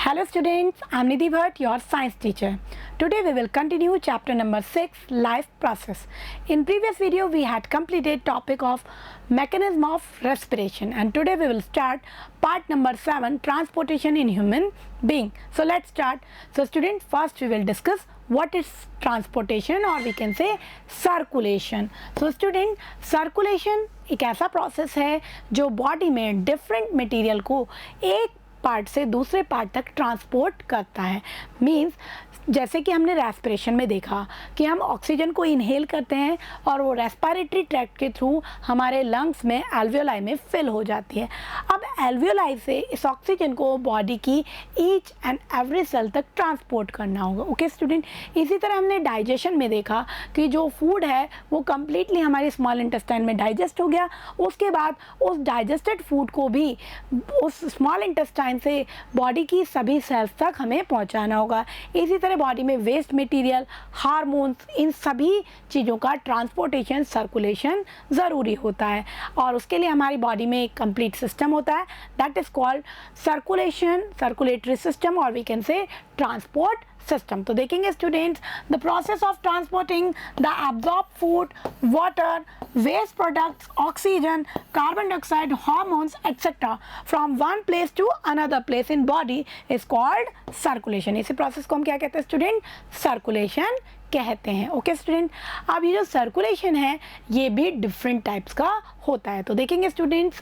Hello students, I am Nidhi Bhatt, your science teacher. Today we will continue chapter number 6, life process. In previous video we had completed topic of mechanism of respiration, and today we will start part number 7, transportation in human being. So let's start. So students, first we will discuss what is transportation, or we can say circulation. So student, circulation एक ऐसा process है जो body में different material को एक part से दूसरे part तक ट्रांसपोर्ट करता है. मीन्स जैसे कि हमने रेस्पिरेशन में देखा कि हम ऑक्सीजन को इनहेल करते हैं और वो रेस्पिरेटरी ट्रैक्ट के थ्रू हमारे लंग्स में एल्वियोलाई में फिल हो जाती है. अब एल्वियोलाई से इस ऑक्सीजन को बॉडी की ईच एंड एवरी सेल तक ट्रांसपोर्ट करना होगा. ओके स्टूडेंट, इसी तरह हमने डाइजेशन में देखा कि जो फूड है वो कम्प्लीटली हमारे स्मॉल इंटेस्टाइन में डाइजेस्ट हो गया. उसके बाद उस डाइजेस्टेड फूड को भी उस स्मॉल इंटेस्टाइन से बॉडी की सभी सेल्स तक हमें पहुंचाना होगा. इसी तरह बॉडी में वेस्ट मटेरियल, हार्मोन्स, इन सभी चीज़ों का ट्रांसपोर्टेशन, सर्कुलेशन ज़रूरी होता है. और उसके लिए हमारी बॉडी में एक कंप्लीट सिस्टम होता है, that is called circulation, circulatory system, और we can say transport system. तो देखेंगे students, the process of transporting the absorb food, water, waste products, oxygen, carbon dioxide, hormones etcetera from one place to another place in body is called circulation. इसी process को हम क्या कहते हैं student? Circulation कहते हैं. ओके स्टूडेंट, अब ये जो सर्कुलेशन है ये भी डिफरेंट टाइप्स का होता है. तो देखेंगे students,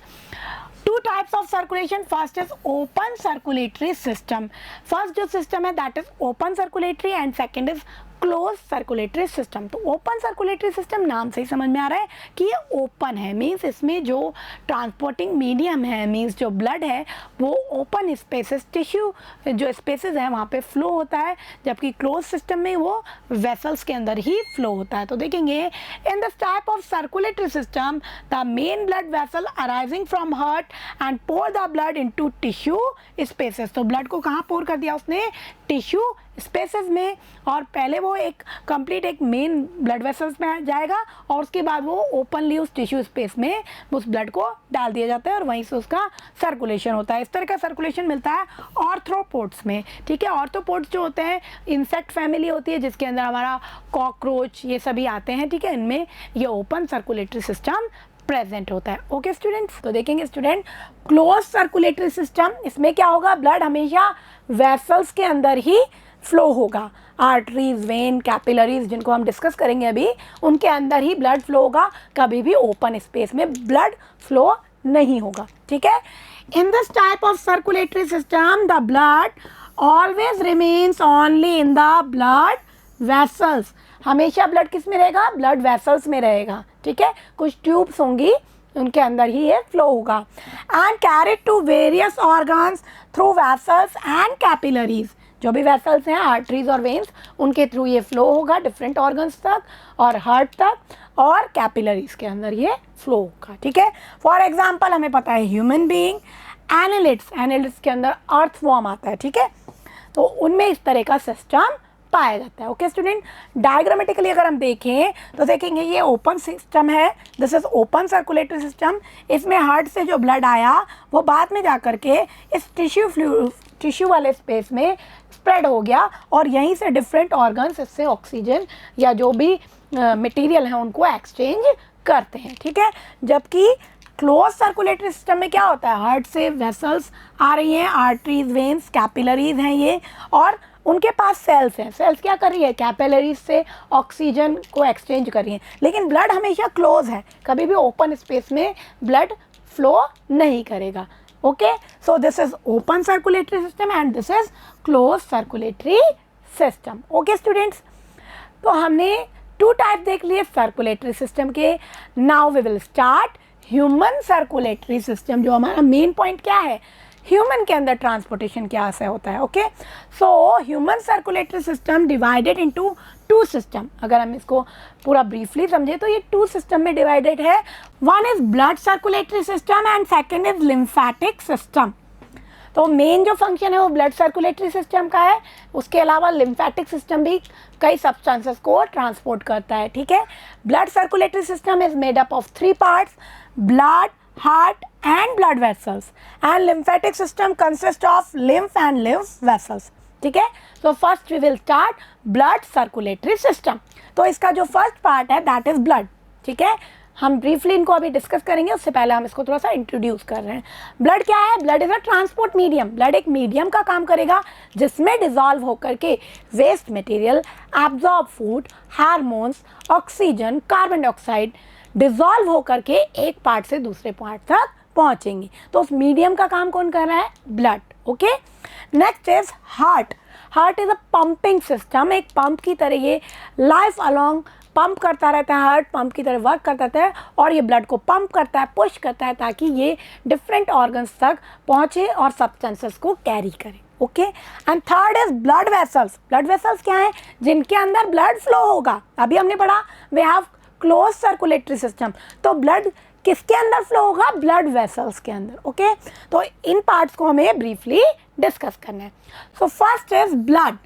two types of circulation. First is open circulatory system. First जो system है that is open circulatory, and second is close circulatory system. तो ओपन सर्कुलेटरी सिस्टम नाम से ही समझ में आ रहा है कि ये ओपन है. मीन्स इसमें जो ट्रांसपोर्टिंग मीडियम है, मीन्स जो ब्लड है वो ओपन स्पेसेस, टिश्यू जो स्पेसेस है वहाँ पे फ्लो होता है, जबकि क्लोज सिस्टम में वो वेसल्स के अंदर ही फ्लो होता है. तो देखेंगे, in this type of circulatory system the main blood vessel arising from heart and pour the blood into tissue spaces. तो ब्लड को कहाँ पोर कर दिया उसने? टिश्यू स्पेसेस में. और पहले वो एक कंप्लीट एक मेन ब्लड वेसल्स में जाएगा और उसके बाद वो ओपनली उस टिश्यू स्पेस में उस ब्लड को डाल दिया जाता है और वहीं से उसका सर्कुलेशन होता है. इस तरह का सर्कुलेशन मिलता है ऑर्थ्रोपोड्स में. ठीक है, ऑर्थ्रोपोड्स जो होते हैं इंसेक्ट फैमिली होती है जिसके अंदर हमारा कॉकरोच ये सभी आते हैं. ठीक है, इनमें ये ओपन सर्कुलेटरी सिस्टम प्रेजेंट होता है. ओके स्टूडेंट्स, तो देखेंगे स्टूडेंट, क्लोज सर्कुलेटरी सिस्टम, इसमें क्या होगा? ब्लड हमेशा वेसल्स के अंदर ही फ्लो होगा. आर्टरीज, वेन, कैपिलरीज जिनको हम डिस्कस करेंगे अभी, उनके अंदर ही ब्लड फ्लो होगा. कभी भी ओपन स्पेस में ब्लड फ्लो नहीं होगा. ठीक है, इन this type of circulatory system the blood always remains only in the blood vessels. हमेशा ब्लड किस में रहेगा? ब्लड वेसल्स में रहेगा. ठीक है, कुछ ट्यूब्स होंगी उनके अंदर ही ये फ्लो होगा. And carried to various organs through vessels and capillaries. जो भी वेसल्स हैं, आर्टरीज और वेन्स, उनके थ्रू ये फ्लो होगा डिफरेंट ऑर्गन्स तक और हार्ट तक, और कैपिलरीज के अंदर ये फ्लो होगा. ठीक है, फॉर एग्जांपल हमें पता है ह्यूमन बीइंग, एनालिट्स, एनालिट्स के अंदर अर्थवॉर्म आता है. ठीक है, तो उनमें इस तरह का सिस्टम पाया जाता है. ओके स्टूडेंट, डायग्रामेटिकली अगर हम देखें तो देखेंगे ये ओपन सिस्टम है, this is open circulatory system. इसमें हार्ट से जो ब्लड आया वो बाद में जा करके इस टिश्यू वाले स्पेस में स्प्रेड हो गया और यहीं से डिफरेंट ऑर्गन्स इससे ऑक्सीजन या जो भी मटेरियल है उनको एक्सचेंज करते हैं. ठीक है, जबकि क्लोज सर्कुलेटरी सिस्टम में क्या होता है? हार्ट से वेसल्स आ रही हैं, आर्टरीज, वेन्स, कैपिलरीज हैं ये, और उनके पास सेल्स हैं. सेल्स क्या कर रही है? कैपिलरीज से ऑक्सीजन को एक्सचेंज कर रही हैं. लेकिन ब्लड हमेशा क्लोज है, कभी भी ओपन स्पेस में ब्लड फ्लो नहीं करेगा. Okay, so this is open circulatory system and this is close circulatory system. Okay students, तो हमने टू टाइप देख लिए सर्कुलेटरी सिस्टम के. Now we will start human circulatory system. जो हमारा मेन पॉइंट क्या है? ह्यूमन के अंदर ट्रांसपोर्टेशन क्या से होता है. Okay, so human circulatory system divided into two system. अगर हम इसको पूरा ब्रीफली समझे तो ये टू सिस्टम में डिवाइडेड है. One is blood circulatory system and second is lymphatic system. तो मेन जो फंक्शन है वो ब्लड सर्कुलेटरी सिस्टम का है. उसके अलावा लिम्फेटिक सिस्टम भी कई सब्सटेंसेस को ट्रांसपोर्ट करता है. ठीक है, blood circulatory system is made up of 3 parts: blood, heart and blood vessels, and lymphatic system consists of lymph and lymph vessels. ठीक है, so first we will start blood circulatory system. तो इसका जो first part है that is blood. ठीक है, हम briefly इनको अभी डिस्कस करेंगे, उससे पहले हम इसको थोड़ा सा इंट्रोड्यूस कर रहे हैं. ब्लड क्या है? Blood is a transport medium. Blood एक मीडियम का काम करेगा जिसमें डिजॉल्व होकर के waste material, absorb food, hormones, oxygen, carbon dioxide dissolve होकर के एक पार्ट से दूसरे पार्ट तक पहुंचेंगे. तो उस मीडियम का काम कौन कर रहा है? Blood. Okay, next is heart. Heart is a pumping system. एक पंप की तरह ये लाइफ अलोंग पंप करता रहता है. हार्ट पंप की तरह वर्क करता रहता है और ये ब्लड को पंप करता है, पुश करता है ताकि ये डिफरेंट ऑर्गन्स तक पहुँचे और सब्सटेंसेस को कैरी करे. Okay, and third is blood vessels. Blood vessels क्या है? जिनके अंदर ब्लड फ्लो होगा. अभी हमने पढ़ा we have close circulatory system. तो ब्लड किसके अंदर फ्लो होगा? ब्लड वेसल्स के अंदर. ओके, तो इन पार्ट्स को हमें ब्रीफली डिस्कस करना है. So first is blood.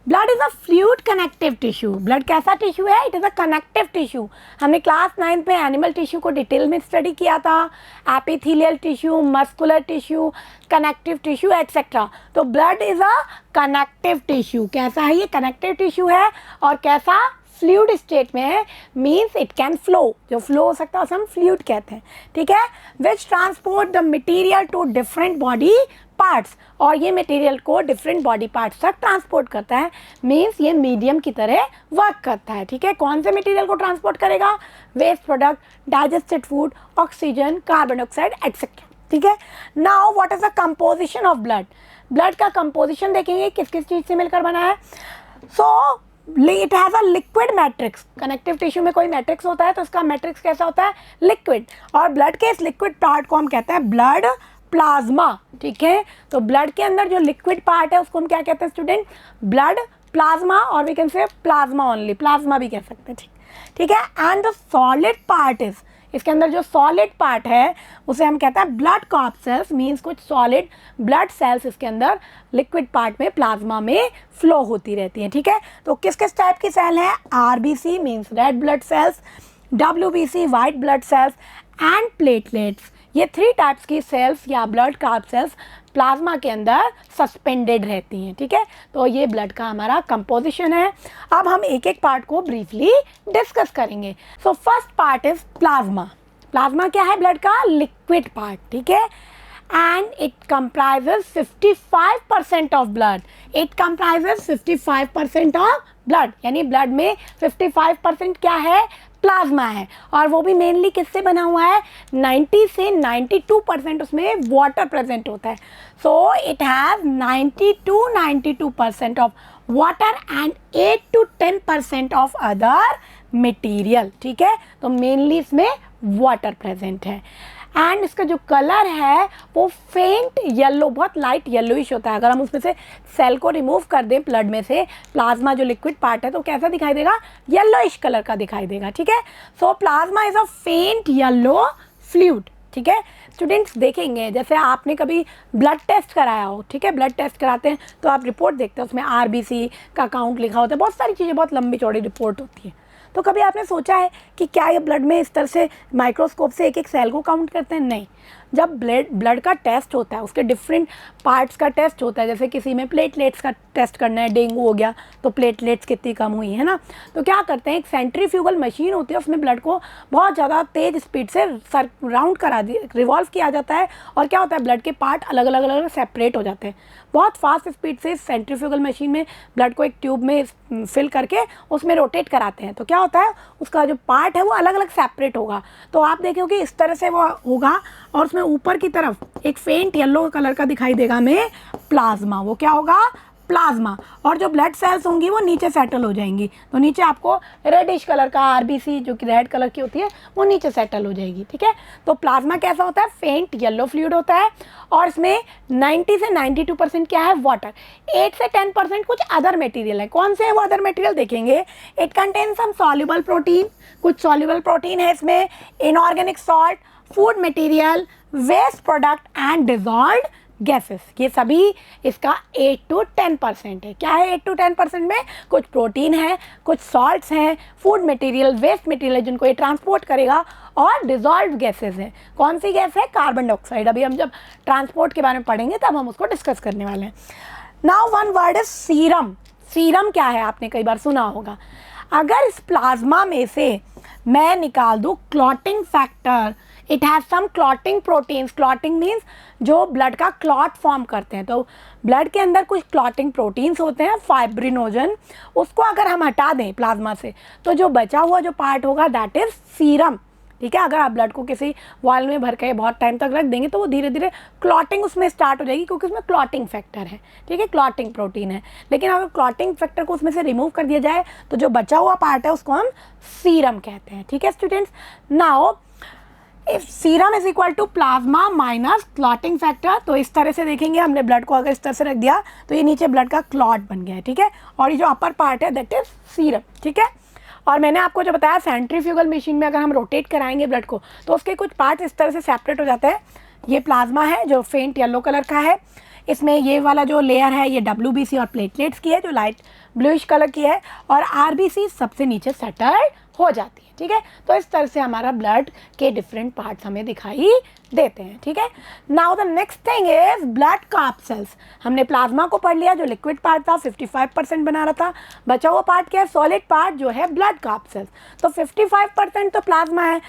Blood is a fluid connective tissue. Blood कैसा टिश्यू है? It is a connective tissue. हमने क्लास 9 पे एनिमल टिश्यू को डिटेल में स्टडी किया था. Epithelial tissue, muscular tissue, connective tissue etcetera. तो blood is a connective tissue. कैसा है ये? कनेक्टिव टिश्यू है. और कैसा? फ्लूइड स्टेट में है. Means it can flow. जो फ्लो हो सकता है उसे हम फ्लूइड कहते हैं. ठीक है, which transport the material to different body parts. और ये मटेरियल को डिफरेंट बॉडी पार्ट्स तक ट्रांसपोर्ट करता है. मीन्स ये मीडियम की तरह वर्क करता है. ठीक है, कौन से मटेरियल को ट्रांसपोर्ट करेगा? Waste product, digested food, oxygen, carbon dioxide etcetera. ठीक है, now what is the composition of blood. Blood का कंपोजिशन देखेंगे किस किस चीज़ से मिलकर बना है. So it has a liquid matrix. Connective tissue में कोई मैट्रिक्स होता है तो इसका मैट्रिक्स कैसा होता है? लिक्विड. और ब्लड के इस लिक्विड पार्ट को हम कहते हैं ब्लड प्लाज्मा. ठीक है, तो ब्लड के अंदर जो लिक्विड पार्ट है उसको हम क्या कहते हैं स्टूडेंट? Blood plasma. और we can say plasma only, plasma भी कह सकते हैं. ठीक है, and the solid part is, इसके अंदर जो सॉलिड पार्ट है उसे हम कहते हैं ब्लड कॉर्पसेल्स. मीन्स कुछ सॉलिड ब्लड सेल्स इसके अंदर लिक्विड पार्ट में प्लाज्मा में फ्लो होती रहती हैं. ठीक है, तो किस किस टाइप की सेल हैं? RBC means red blood sales, WBC white blood sales and platelets. ये 3 टाइप्स की सेल्स या ब्लड कॉर्पसेल्स प्लाज्मा के अंदर सस्पेंडेड रहती हैं. ठीक है, तो ये ब्लड का हमारा कंपोजिशन है. अब हम एक एक पार्ट को ब्रीफली डिस्कस करेंगे. So first part is plasma. Plasma क्या है? ब्लड का लिक्विड पार्ट. ठीक है, and it comprises 55% of blood. It comprises 55% of blood. यानी ब्लड में 55% क्या है? प्लाज्मा है. और वो भी मेनली किससे बना हुआ है? 90 से 92% उसमें वाटर प्रेजेंट होता है. So it has 92% of water and 8 to 10% of other material. ठीक है, तो मेनली इसमें वाटर प्रेजेंट है. एंड इसका जो कलर है वो फेंट येलो, बहुत लाइट येलोइश होता है. अगर हम उसमें से सेल को रिमूव कर दें ब्लड में से, प्लाज्मा जो लिक्विड पार्ट है, तो कैसा दिखाई देगा? येलोइश कलर का दिखाई देगा. ठीक है, सो प्लाज्मा इज अ फेंट येलो फ्लूइड. ठीक है, स्टूडेंट्स देखेंगे जैसे आपने कभी ब्लड टेस्ट कराया हो. ठीक है, ब्लड टेस्ट कराते हैं तो आप रिपोर्ट देखते हैं, उसमें आरबीसी का काउंट लिखा होता है, बहुत सारी चीज़ें, बहुत लंबी चौड़ी रिपोर्ट होती है. तो कभी आपने सोचा है कि क्या ये ब्लड में इस तरह से माइक्रोस्कोप से एक एक सेल को काउंट करते हैं? नहीं. जब ब्लड का टेस्ट होता है, उसके डिफरेंट पार्ट्स का टेस्ट होता है. जैसे किसी में प्लेटलेट्स का टेस्ट करना है, डेंगू हो गया तो प्लेटलेट्स कितनी कम हुई है ना, तो क्या करते हैं, एक सेंट्रीफ्यूगल मशीन होती है, उसमें ब्लड को बहुत ज़्यादा तेज़ स्पीड से राउंड रिवॉल्व किया जाता है. और क्या होता है, ब्लड के पार्ट अलग अलग सेपरेट हो जाते हैं. बहुत फास्ट स्पीड से सेंट्रीफ्यूगल मशीन में ब्लड को एक ट्यूब में फिल करके उसमें रोटेट कराते हैं. तो क्या होता है, उसका जो पार्ट है वो अलग अलग सेपरेट होगा. तो आप देखोगे इस तरह से वो होगा और उसमें ऊपर की तरफ एक फेंट येलो कलर का दिखाई देगा हमें प्लाज्मा. वो क्या होगा? प्लाज्मा. और जो ब्लड सेल्स होंगी वो नीचे सेटल हो जाएंगी. तो नीचे आपको रेडिश कलर का आरबीसी जो कि रेड कलर की होती है वो नीचे सेटल हो जाएगी. ठीक है, तो प्लाज्मा कैसा होता है? फेंट येलो फ्लूइड होता है. और इसमें 90 से 92% क्या है? वाटर. 8 से 10% कुछ अदर मटेरियल है. कौन से है वो अदर मटेरियल देखेंगे. It contain some soluble protein. कुछ सॉल्युबल प्रोटीन है इसमें, inorganic salt, food material, waste product and dissolved gases, ये सभी इसका 8 to 10% है। क्या है 8 to 10% में? कुछ प्रोटीन है, कुछ सॉल्ट्स हैं, फूड मटेरियल, वेस्ट मटेरियल जिनको ये ट्रांसपोर्ट करेगा, और डिजॉल्व गैसेस हैं। कौन सी गैस है? Carbon dioxide. अभी हम जब ट्रांसपोर्ट के बारे में पढ़ेंगे तब हम उसको डिस्कस करने वाले हैं। Now one word is serum. Serum क्या है? आपने कई बार सुना होगा। अगर इस प्लाज्मा में से मैं निकाल दूँ clotting factor, it has some clotting proteins. Clotting means जो ब्लड का क्लॉट फॉर्म करते हैं, तो ब्लड के अंदर कुछ क्लॉटिंग प्रोटीन्स होते हैं, फाइब्रिनोजन। उसको अगर हम हटा दें प्लाज्मा से, तो जो बचा हुआ जो पार्ट होगा दैट इज सीरम। ठीक है, अगर आप ब्लड को किसी वॉल में भर के बहुत टाइम तक रख देंगे तो वो धीरे धीरे क्लॉटिंग उसमें स्टार्ट हो जाएगी, क्योंकि उसमें क्लॉटिंग फैक्टर है। ठीक है, क्लॉटिंग प्रोटीन है। लेकिन अगर क्लॉटिंग फैक्टर को उसमें से रिमूव कर दिया जाए तो जो बचा हुआ पार्ट है उसको हम सीरम कहते हैं। ठीक है students, now if serum is equal to plasma minus clotting factor, तो इस तरह से देखेंगे, हमने ब्लड को अगर इस तरह से रख दिया तो ये नीचे ब्लड का क्लॉट बन गया है। ठीक है, और ये जो अपर पार्ट है दैट इज सीरम। ठीक है, और मैंने आपको जो बताया सेंट्रीफ्यूगल मशीन में अगर हम रोटेट कराएंगे ब्लड को तो उसके कुछ पार्ट इस तरह से सेपरेट हो जाते हैं। ये प्लाज्मा है जो फेंट येलो कलर का है, इसमें ये वाला जो लेयर है ये WBC और प्लेटलेट्स की है जो लाइट ब्लूइश कलर की है, और RBC सबसे नीचे सेटल्ड हो जाती है। ठीक है, तो इस तरह से हमारा ब्लड के डिफरेंट पार्ट्स हमें दिखाई देते हैं। ठीक है, now the next thing is blood corpuscles. हमने प्लाज्मा को पढ़ लिया जो लिक्विड पार्ट था, 55% बना रहा था। बचा हुआ पार्ट क्या है? सॉलिड पार्ट जो है ब्लड कार्ब सेल्स। तो 55% तो प्लाज्मा है,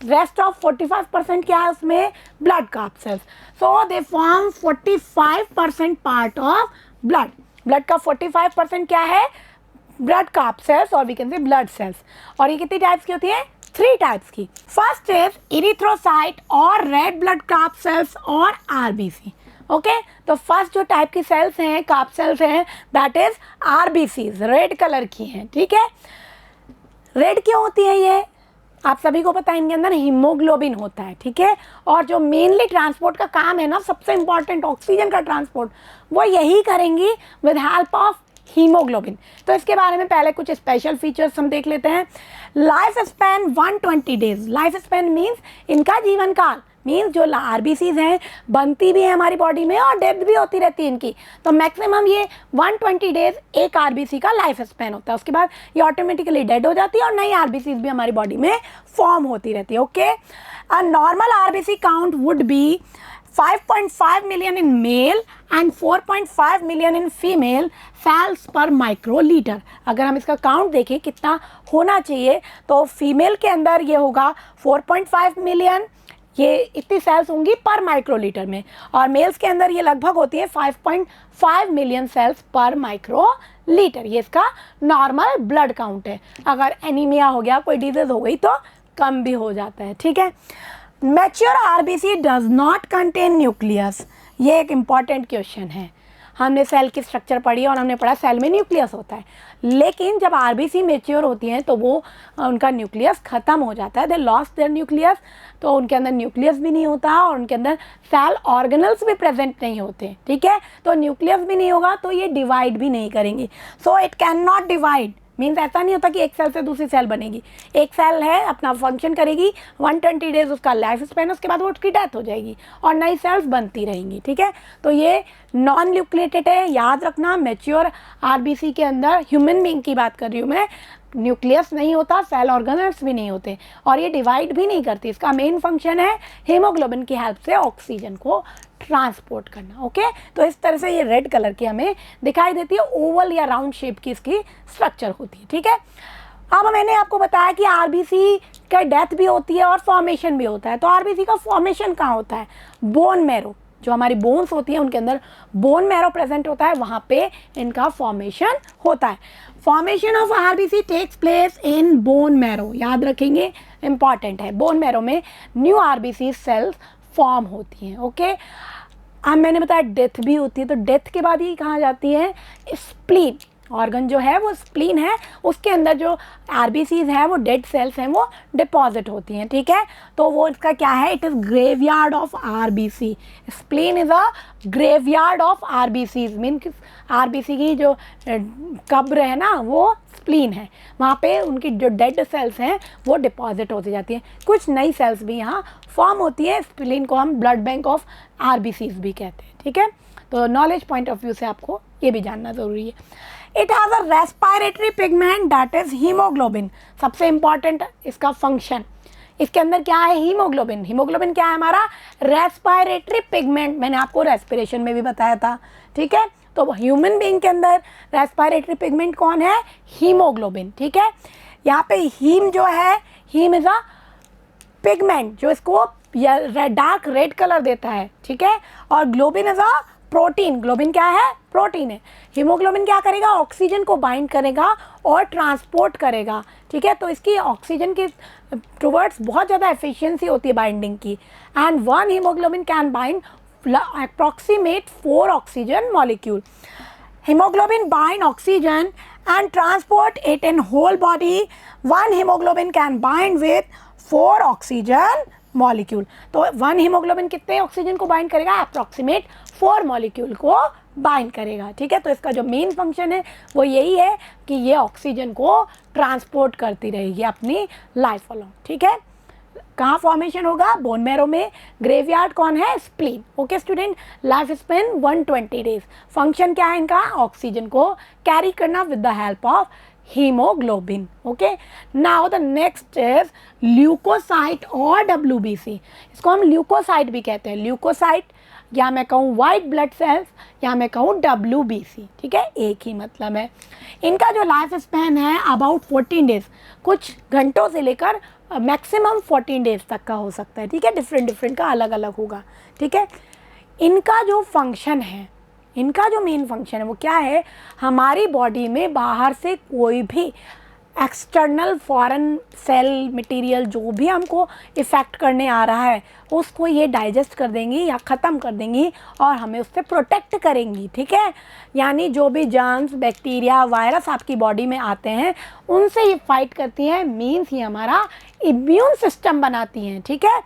रेस्ट ऑफ 45% क्या है उसमें? Blood corpuscles. So they form 45% part of blood. Blood का 45% क्या है? ब्लड कार्ब सेल्स, और we can say blood cells. और ये कितनी टाइप्स की होती है? 3 टाइप्स की। फर्स्ट इज इरिथ्रोसाइट और रेड ब्लड कार्ब सेल्स और RBC। ओके, तो फर्स्ट जो टाइप की सेल्स हैं, कार्ब सेल्स हैं, that is RBCs, red colour की हैं। ठीक है, रेड क्यों होती है ये? आप सभी को पता है इनके अंदर हीमोग्लोबिन होता है। ठीक है, और जो मेनली ट्रांसपोर्ट का काम है ना, सबसे इंपॉर्टेंट ऑक्सीजन का ट्रांसपोर्ट, वो यही करेंगी विद हेल्प ऑफ हीमोग्लोबिन। तो इसके बारे में पहले कुछ स्पेशल फीचर्स हम देख लेते हैं। Life span 120 days. Life span means इनका जीवन काल, मीन्स जो RBCs हैं बनती भी है हमारी बॉडी में और डेथ भी होती रहती है इनकी, तो मैक्सिमम ये 120 डेज एक RBC का लाइफ स्पैन होता है। उसके बाद ये ऑटोमेटिकली डेड हो जाती है और नई RBCs भी हमारी बॉडी में फॉर्म होती रहती है। Okay, a normal RBC count would B 5.5 million in male and 4.5 million in female cells per microliter। अगर हम इसका काउंट देखें कितना होना चाहिए, तो फीमेल के अंदर ये होगा 4.5 मिलियन, ये इतनी सेल्स होंगी पर माइक्रोलीटर में, और मेल्स के अंदर ये लगभग होती है 5.5 मिलियन सेल्स पर माइक्रोलीटर। ये इसका नॉर्मल ब्लड काउंट है। अगर एनीमिया हो गया, कोई डिजीज हो गई, तो कम भी हो जाता है। ठीक है, mature RBC does not contain nucleus. ये एक इम्पॉर्टेंट क्वेश्चन है। हमने सेल की स्ट्रक्चर पढ़ी और हमने पढ़ा सेल में न्यूक्लियस होता है, लेकिन जब RBC मेच्योर होती हैं तो वो उनका न्यूक्लियस ख़त्म हो जाता है, दे लॉस्ट देयर न्यूक्लियस। तो उनके अंदर न्यूक्लियस भी नहीं होता और उनके अंदर सेल ऑर्गेनल्स भी प्रेजेंट नहीं होते। ठीक है, तो न्यूक्लियस भी नहीं होगा तो ये डिवाइड भी नहीं करेंगी। So it can not divide, means ऐसा नहीं होता कि एक सेल से दूसरी सेल बनेगी। एक सेल है, अपना फंक्शन करेगी, 120 डेज उसका लाइफ स्पैन, उसके बाद वो उसकी डेथ हो जाएगी और नई सेल्स बनती रहेंगी। ठीक है, तो ये नॉन न्यूक्लिएटेड है, याद रखना। मैच्योर RBC के अंदर, ह्यूमन बीइंग की बात कर रही हूँ मैं, न्यूक्लियस नहीं होता, सेल ऑर्गेनल्स भी नहीं होते और ये डिवाइड भी नहीं करती। इसका मेन फंक्शन है हीमोग्लोबिन की हेल्प से ऑक्सीजन को ट्रांसपोर्ट करना। ओके, तो इस तरह से ये रेड कलर की हमें दिखाई देती है, ओवल या राउंड शेप की इसकी स्ट्रक्चर होती है। ठीक है, अब मैंने आपको बताया कि RBC का डेथ भी होती है और फॉर्मेशन भी होता है। तो RBC का फॉर्मेशन कहाँ होता है? बोन मैरो, जो हमारी बोन्स होती हैं उनके अंदर बोन मैरो प्रेजेंट होता है, वहाँ पे इनका फॉर्मेशन होता है। Formation of RBC takes place in bone marrow, याद रखेंगे, इंपॉर्टेंट है। बोन मैरो में न्यू RBC सेल्स फॉर्म होती हैं। ओके, अब मैंने बताया डेथ भी होती है, तो डेथ के बाद ही कहाँ जाती है? स्प्लीन ऑर्गन जो है वो स्प्लीन है, उसके अंदर जो RBCs है वो डेड सेल्स हैं वो डिपॉजिट होती हैं। ठीक है, तो वो इसका क्या है? It is graveyard of RBC। Spleen is a graveyard of RBCs, mean RBC की जो कब्र है ना वो स्प्लीन है, वहाँ पे उनकी जो डेड सेल्स हैं वो डिपॉजिट होती जाती हैं। कुछ नई सेल्स भी यहाँ फॉर्म होती है। स्प्लीन को हम ब्लड बैंक ऑफ RBCs भी कहते हैं, ठीक है। तो नॉलेज पॉइंट ऑफ व्यू से आपको ये भी जानना ज़रूरी है। It has a respiratory pigment that is haemoglobin. सबसे इम्पॉर्टेंट इसका फंक्शन, इसके अंदर क्या है? हीमोग्लोबिन। हीमोग्लोबिन क्या है? हमारा रेस्पिरेटरी पिगमेंट। मैंने आपको रेस्पिरेशन में भी बताया था, ठीक है। तो ह्यूमन बीइंग के अंदर रेस्पिरेटरी पिगमेंट कौन है? हीमोग्लोबिन, ठीक है। यहाँ पे हीम जो है, हीम इज अ पिगमेंट जो इसको डार्क रेड कलर देता है, ठीक है। और globin is a protein. Globin क्या है? प्रोटीन है। हीमोग्लोबिन क्या करेगा? ऑक्सीजन को बाइंड करेगा और ट्रांसपोर्ट करेगा, ठीक है। तो इसकी ऑक्सीजन की टुवर्ड्स बहुत ज़्यादा एफिशिएंसी होती है बाइंडिंग की। And one haemoglobin can bind approximate 4 oxygen molecule. Hemoglobin bind oxygen and transport it in whole body. One hemoglobin can bind with 4 oxygen molecule. तो 1 hemoglobin कितने ऑक्सीजन को बाइंड करेगा? अप्रॉक्सीमेट 4 मॉलिक्यूल को bind करेगा, ठीक है। तो इसका जो मेन फंक्शन है वो यही है कि ये ऑक्सीजन को ट्रांसपोर्ट करती रहेगी अपनी लाइफ अलोंग, ठीक है। कहाँ फॉर्मेशन होगा? बोन मैरो में। ग्रेवयार्ड कौन है? Spleen, okay student. Life span 120 days. Function क्या है इनका? ऑक्सीजन को कैरी करना with the help of haemoglobin, okay. Now the next is leucocyte और WBC। इसको हम ल्यूकोसाइट भी कहते हैं। ल्यूकोसाइट या मैं कहूँ वाइट ब्लड सेल्स या मैं कहूँ WBC, ठीक है, एक ही मतलब है। इनका जो लाइफ स्पैन है अबाउट 14 डेज, कुछ घंटों से लेकर मैक्सिमम 14 डेज तक का हो सकता है, ठीक है। डिफरेंट का अलग अलग होगा, ठीक है। इनका जो फंक्शन है, इनका जो मेन फंक्शन है वो क्या है? हमारी बॉडी में बाहर से कोई भी एक्सटर्नल फॉरेन सेल मटेरियल जो भी हमको इफ़ेक्ट करने आ रहा है उसको ये डाइजेस्ट कर देंगी या ख़त्म कर देंगी और हमें उससे प्रोटेक्ट करेंगी, ठीक है। यानी जो भी जर्म्स, बैक्टीरिया, वायरस आपकी बॉडी में आते हैं उनसे ये फाइट करती हैं। मीन्स ये हमारा इम्यून सिस्टम बनाती हैं, ठीक है।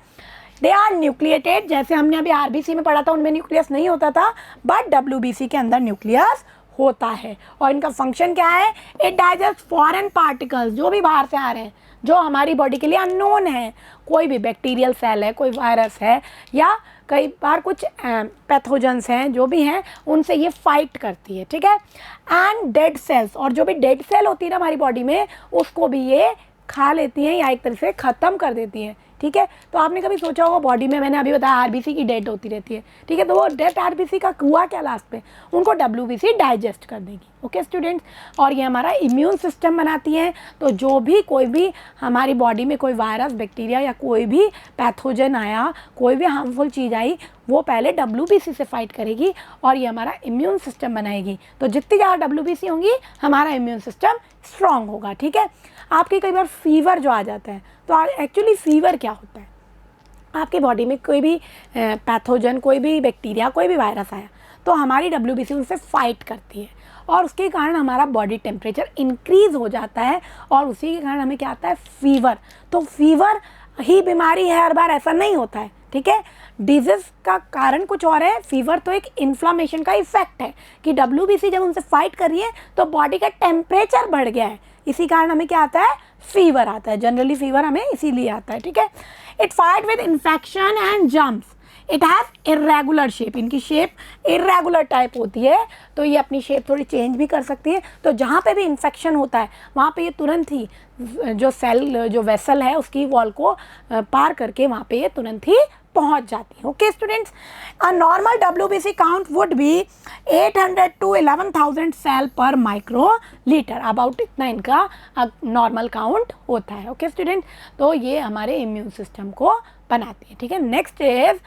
They are nucleated. जैसे हमने अभी RBC में पढ़ा था उनमें न्यूक्लियस नहीं होता था, बट WBC के अंदर न्यूक्लियस होता है। और इनका फंक्शन क्या है? इट डाइजेस्ट फॉरेन पार्टिकल्स, जो भी बाहर से आ रहे हैं, जो हमारी बॉडी के लिए अननोन है। कोई भी बैक्टीरियल सेल है, कोई वायरस है, या कई बार कुछ पैथोजेंस हैं, जो भी हैं उनसे ये फाइट करती है, ठीक है। एंड डेड सेल्स, और जो भी डेड सेल होती है ना हमारी बॉडी में उसको भी ये खा लेती हैं या एक तरह से ख़त्म कर देती हैं, ठीक है। तो आपने कभी सोचा होगा बॉडी में, मैंने अभी बताया RBC की डेथ होती रहती है, ठीक है। तो वो डेथ RBC का हुआ क्या लास्ट पे? उनको WBC डाइजेस्ट कर देगी, ओके स्टूडेंट्स। और ये हमारा इम्यून सिस्टम बनाती है। तो जो भी कोई भी हमारी बॉडी में कोई वायरस, बैक्टीरिया या कोई भी पैथोजन आया, कोई भी हार्मफुल चीज़ आई, वो पहले WBC से फाइट करेगी और ये हमारा इम्यून सिस्टम बनाएगी। तो जितनी ज़्यादा WBC होंगी हमारा इम्यून सिस्टम स्ट्रॉन्ग होगा, ठीक है। आपके कई बार फीवर जो आ जाता है, तो एक्चुअली फीवर क्या होता है? आपकी बॉडी में कोई भी पैथोजन, कोई भी बैक्टीरिया, कोई भी वायरस आया तो हमारी WBC उनसे फाइट करती है और उसके कारण हमारा बॉडी टेम्परेचर इंक्रीज़ हो जाता है और उसी के कारण हमें क्या आता है? फीवर। तो फीवर ही बीमारी है हर बार, ऐसा नहीं होता है, ठीक है। डिजीज़ का कारण कुछ और है, फीवर तो एक इन्फ्लामेशन का इफेक्ट है कि WBC जब उनसे फाइट कर रही है तो बॉडी का टेम्परेचर बढ़ गया है, इसी कारण हमें क्या आता है? फीवर आता है। जनरली फीवर हमें इसीलिए आता है, ठीक है। It fight with infection and germs. It has irregular shape. इनकी शेप इरेगुलर टाइप होती है, तो ये अपनी शेप थोड़ी चेंज भी कर सकती है। तो जहाँ पे भी इन्फेक्शन होता है वहाँ पे ये तुरंत ही जो सेल, जो वेसल है उसकी वॉल को पार करके वहाँ पे ये तुरंत ही पहुँच जाती है, okay students. A normal WBC count would be 800 to 11,000 cell per microlitre. About इतना इनका नॉर्मल काउंट होता है, ओके स्टूडेंट। तो ये हमारे इम्यून सिस्टम को बनाती है, ठीक है। Next is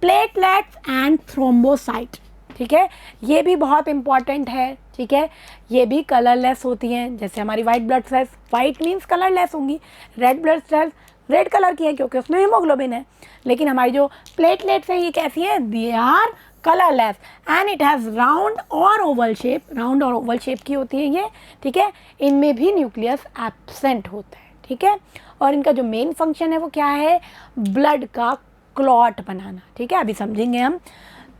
platelets and thrombocyte, ठीक है। ये भी बहुत इंपॉर्टेंट है, ठीक है। ये भी कलरलेस होती हैं, जैसे हमारी white blood cells, white means colourless होंगी। Red blood cells red colour की है क्योंकि उसमें हीमोग्लोबिन है। लेकिन हमारी जो प्लेटलेट्स हैं ये कैसी हैं? They are colourless and it has round और ओवल शेप। राउंड और ओवल शेप की होती है ये, ठीक है। इनमें भी न्यूक्लियस एब्सेंट होता है, ठीक है। और इनका जो मेन फंक्शन है वो क्या है? ब्लड का क्लॉट बनाना, ठीक है। अभी समझेंगे हम।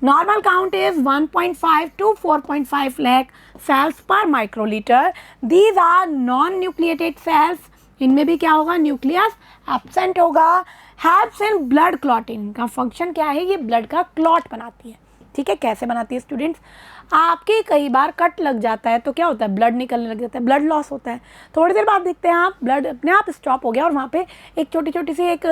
Normal count is 1.5 to 4.5 lakh cells per microliter. These are non-nucleated cells. इनमें भी क्या होगा, न्यूक्लियस एब्सेंट होगा. Helps in blood clotting. का फंक्शन क्या है, ये ब्लड का क्लॉट बनाती है. ठीक है, कैसे बनाती है स्टूडेंट्स, आपके कई बार कट लग जाता है तो क्या होता है, ब्लड निकलने लग जाता है, ब्लड लॉस होता है. थोड़ी देर बाद देखते हैं आप ब्लड अपने आप स्टॉप हो गया और वहाँ पे एक छोटी छोटी सी एक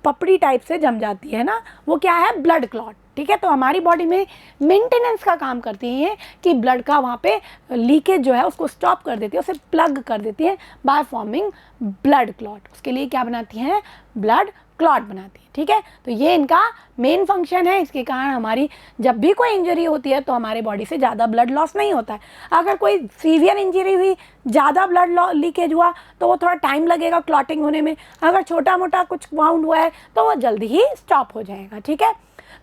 पपड़ी टाइप से जम जाती है ना, वो क्या है, ब्लड क्लॉट. ठीक है, तो हमारी बॉडी में मेंटेनेंस का काम करती है कि ब्लड का वहाँ पे लीकेज जो है उसको स्टॉप कर देती है, उसे प्लग कर देती है बाय फॉर्मिंग ब्लड क्लॉट. उसके लिए क्या बनाती है, ब्लड क्लॉट बनाती है. ठीक है, तो ये इनका मेन फंक्शन है. इसके कारण हमारी जब भी कोई इंजरी होती है तो हमारे बॉडी से ज़्यादा ब्लड लॉस नहीं होता है. अगर कोई सीवियर इंजरी हुई, ज़्यादा ब्लड लीकेज हुआ तो वो थोड़ा टाइम लगेगा क्लॉटिंग होने में. अगर छोटा मोटा कुछ वाउंड हुआ है तो वो जल्दी ही स्टॉप हो जाएगा. ठीक है,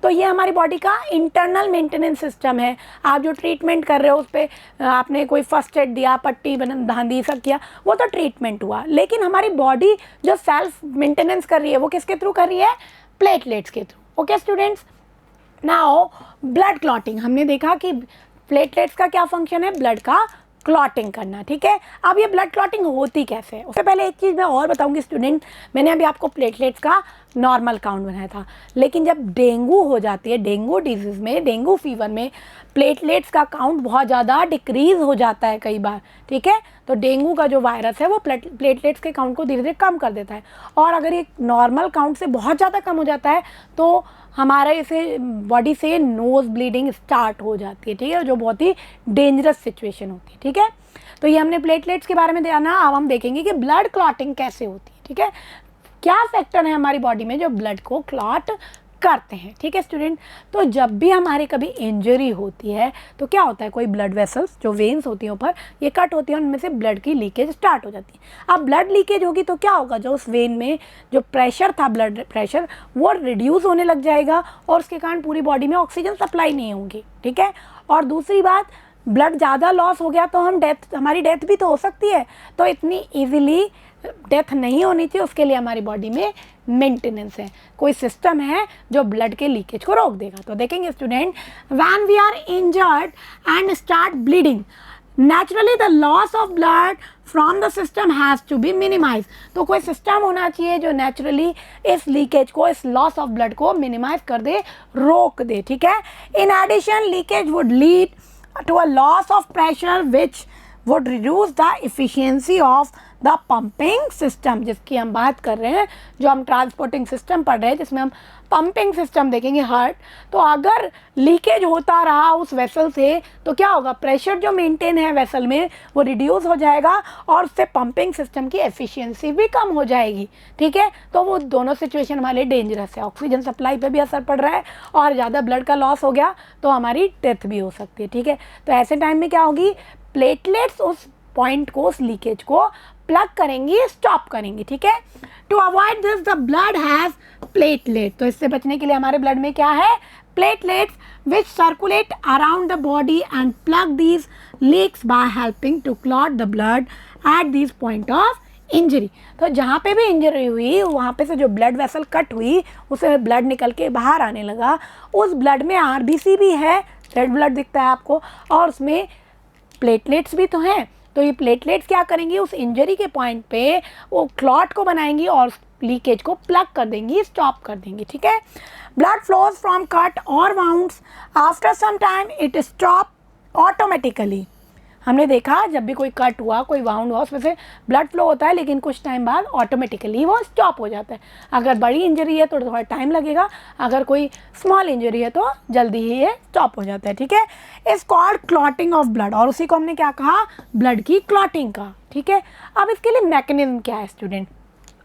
तो ये हमारी बॉडी का इंटरनल मेंटेनेंस सिस्टम है. आप जो ट्रीटमेंट कर रहे हो उस पर आपने कोई फर्स्ट एड दिया, पट्टी बांधी, सब किया, वो तो ट्रीटमेंट हुआ. लेकिन हमारी बॉडी जो सेल्फ मेंटेनेंस कर रही है वो किसके थ्रू कर रही है, प्लेटलेट्स के through. Okay students, now blood clotting. हमने देखा कि प्लेटलेट्स का क्या फंक्शन है, ब्लड का क्लॉटिंग करना. ठीक है, अब ये ब्लड क्लॉटिंग होती कैसे है, उससे पहले एक चीज़ मैं और बताऊंगी स्टूडेंट. मैंने अभी आपको प्लेटलेट्स का नॉर्मल काउंट बनाया था, लेकिन जब डेंगू हो जाती है, डेंगू डिजीज़ में, डेंगू फीवर में प्लेटलेट्स का काउंट बहुत ज़्यादा डिक्रीज़ हो जाता है कई बार. ठीक है, तो डेंगू का जो वायरस है वो प्लेटलेट्स के काउंट को धीरे धीरे कम कर देता है. और अगर ये नॉर्मल काउंट से बहुत ज़्यादा कम हो जाता है तो हमारे इसे बॉडी से नोज़ ब्लीडिंग स्टार्ट हो जाती है. ठीक है, जो बहुत ही डेंजरस सिचुएशन होती है. ठीक है, तो ये हमने प्लेटलेट्स के बारे में जाना. अब हम देखेंगे कि ब्लड क्लॉटिंग कैसे होती है. ठीक है, क्या फैक्टर है हमारी बॉडी में जो ब्लड को क्लॉट करते हैं. ठीक है स्टूडेंट, तो जब भी हमारी कभी इंजरी होती है तो क्या होता है, कोई ब्लड वेसल्स जो वेन्स होती हैं ऊपर, ये कट होती हैं, उनमें से ब्लड की लीकेज स्टार्ट हो जाती है. अब ब्लड लीकेज होगी तो क्या होगा, जो उस वेन में जो प्रेशर था, ब्लड प्रेशर, वो रिड्यूस होने लग जाएगा और उसके कारण पूरी बॉडी में ऑक्सीजन सप्लाई नहीं होगी. ठीक है, और दूसरी बात, ब्लड ज़्यादा लॉस हो गया तो हमारी डेथ भी तो हो सकती है. तो इतनी ईजिली डेथ नहीं होनी चाहिए, उसके लिए हमारी बॉडी में मेंटेनेंस है, कोई सिस्टम है जो ब्लड के लीकेज को रोक देगा. तो देखेंगे student, when we are injured and start bleeding, naturally the loss of blood from the system has to be minimise. तो कोई सिस्टम होना चाहिए जो नेचुरली इस लीकेज को, इस लॉस ऑफ ब्लड को मिनिमाइज कर दे, रोक दे. ठीक है, in addition leakage would lead to a loss of pressure which would reduce the efficiency of the pumping system, जिसकी हम बात कर रहे हैं, जो हम ट्रांसपोर्टिंग सिस्टम पढ़ रहे हैं, जिसमें हम पंपिंग सिस्टम देखेंगे हार्ट. तो अगर लीकेज होता रहा उस वेसल से तो क्या होगा, प्रेशर जो मेंटेन है वेसल में वो रिड्यूस हो जाएगा और उससे पंपिंग सिस्टम की एफिशिएंसी भी कम हो जाएगी. ठीक है, तो वो दोनों सिचुएशन हमारे लिए डेंजरस है. ऑक्सीजन सप्लाई पे भी असर पड़ रहा है और ज़्यादा ब्लड का लॉस हो गया तो हमारी डेथ भी हो सकती है. ठीक है, तो ऐसे टाइम में क्या होगी, प्लेटलेट्स उस पॉइंट को, उस लीकेज को प्लग करेंगी, स्टॉप करेंगी. ठीक है, to avoid this the blood has platelet. तो इससे बचने के लिए हमारे ब्लड में क्या है, platelets which circulate around the body and plug these leaks by helping to clot the blood at this point of injury. तो जहाँ पे भी इंजरी हुई वहाँ पे से जो ब्लड वेसल कट हुई उसे ब्लड निकल के बाहर आने लगा, उस ब्लड में आरबीसी भी है, रेड ब्लड दिखता है आपको, और उसमें प्लेटलेट्स भी तो हैं. तो ये प्लेटलेट्स क्या करेंगी, उस इंजरी के पॉइंट पे वो क्लॉट को बनाएंगी और लीकेज को प्लग कर देंगी, स्टॉप कर देंगी. ठीक है, ब्लड फ्लोज फ्रॉम कट और wounds, after some time it stop automatically. हमने देखा जब भी कोई कट हुआ, कोई वाउंड हुआ, उसमें से ब्लड फ्लो होता है लेकिन कुछ टाइम बाद ऑटोमेटिकली वो स्टॉप हो जाता है. अगर बड़ी इंजरी है तो थोड़ा टाइम लगेगा, अगर कोई स्मॉल इंजरी है तो जल्दी ही ये स्टॉप हो जाता है. ठीक है, is called clotting of blood, और उसी को हमने क्या कहा, ब्लड की क्लॉटिंग का. ठीक है, अब इसके लिए मैकेनिज्म क्या है स्टूडेंट,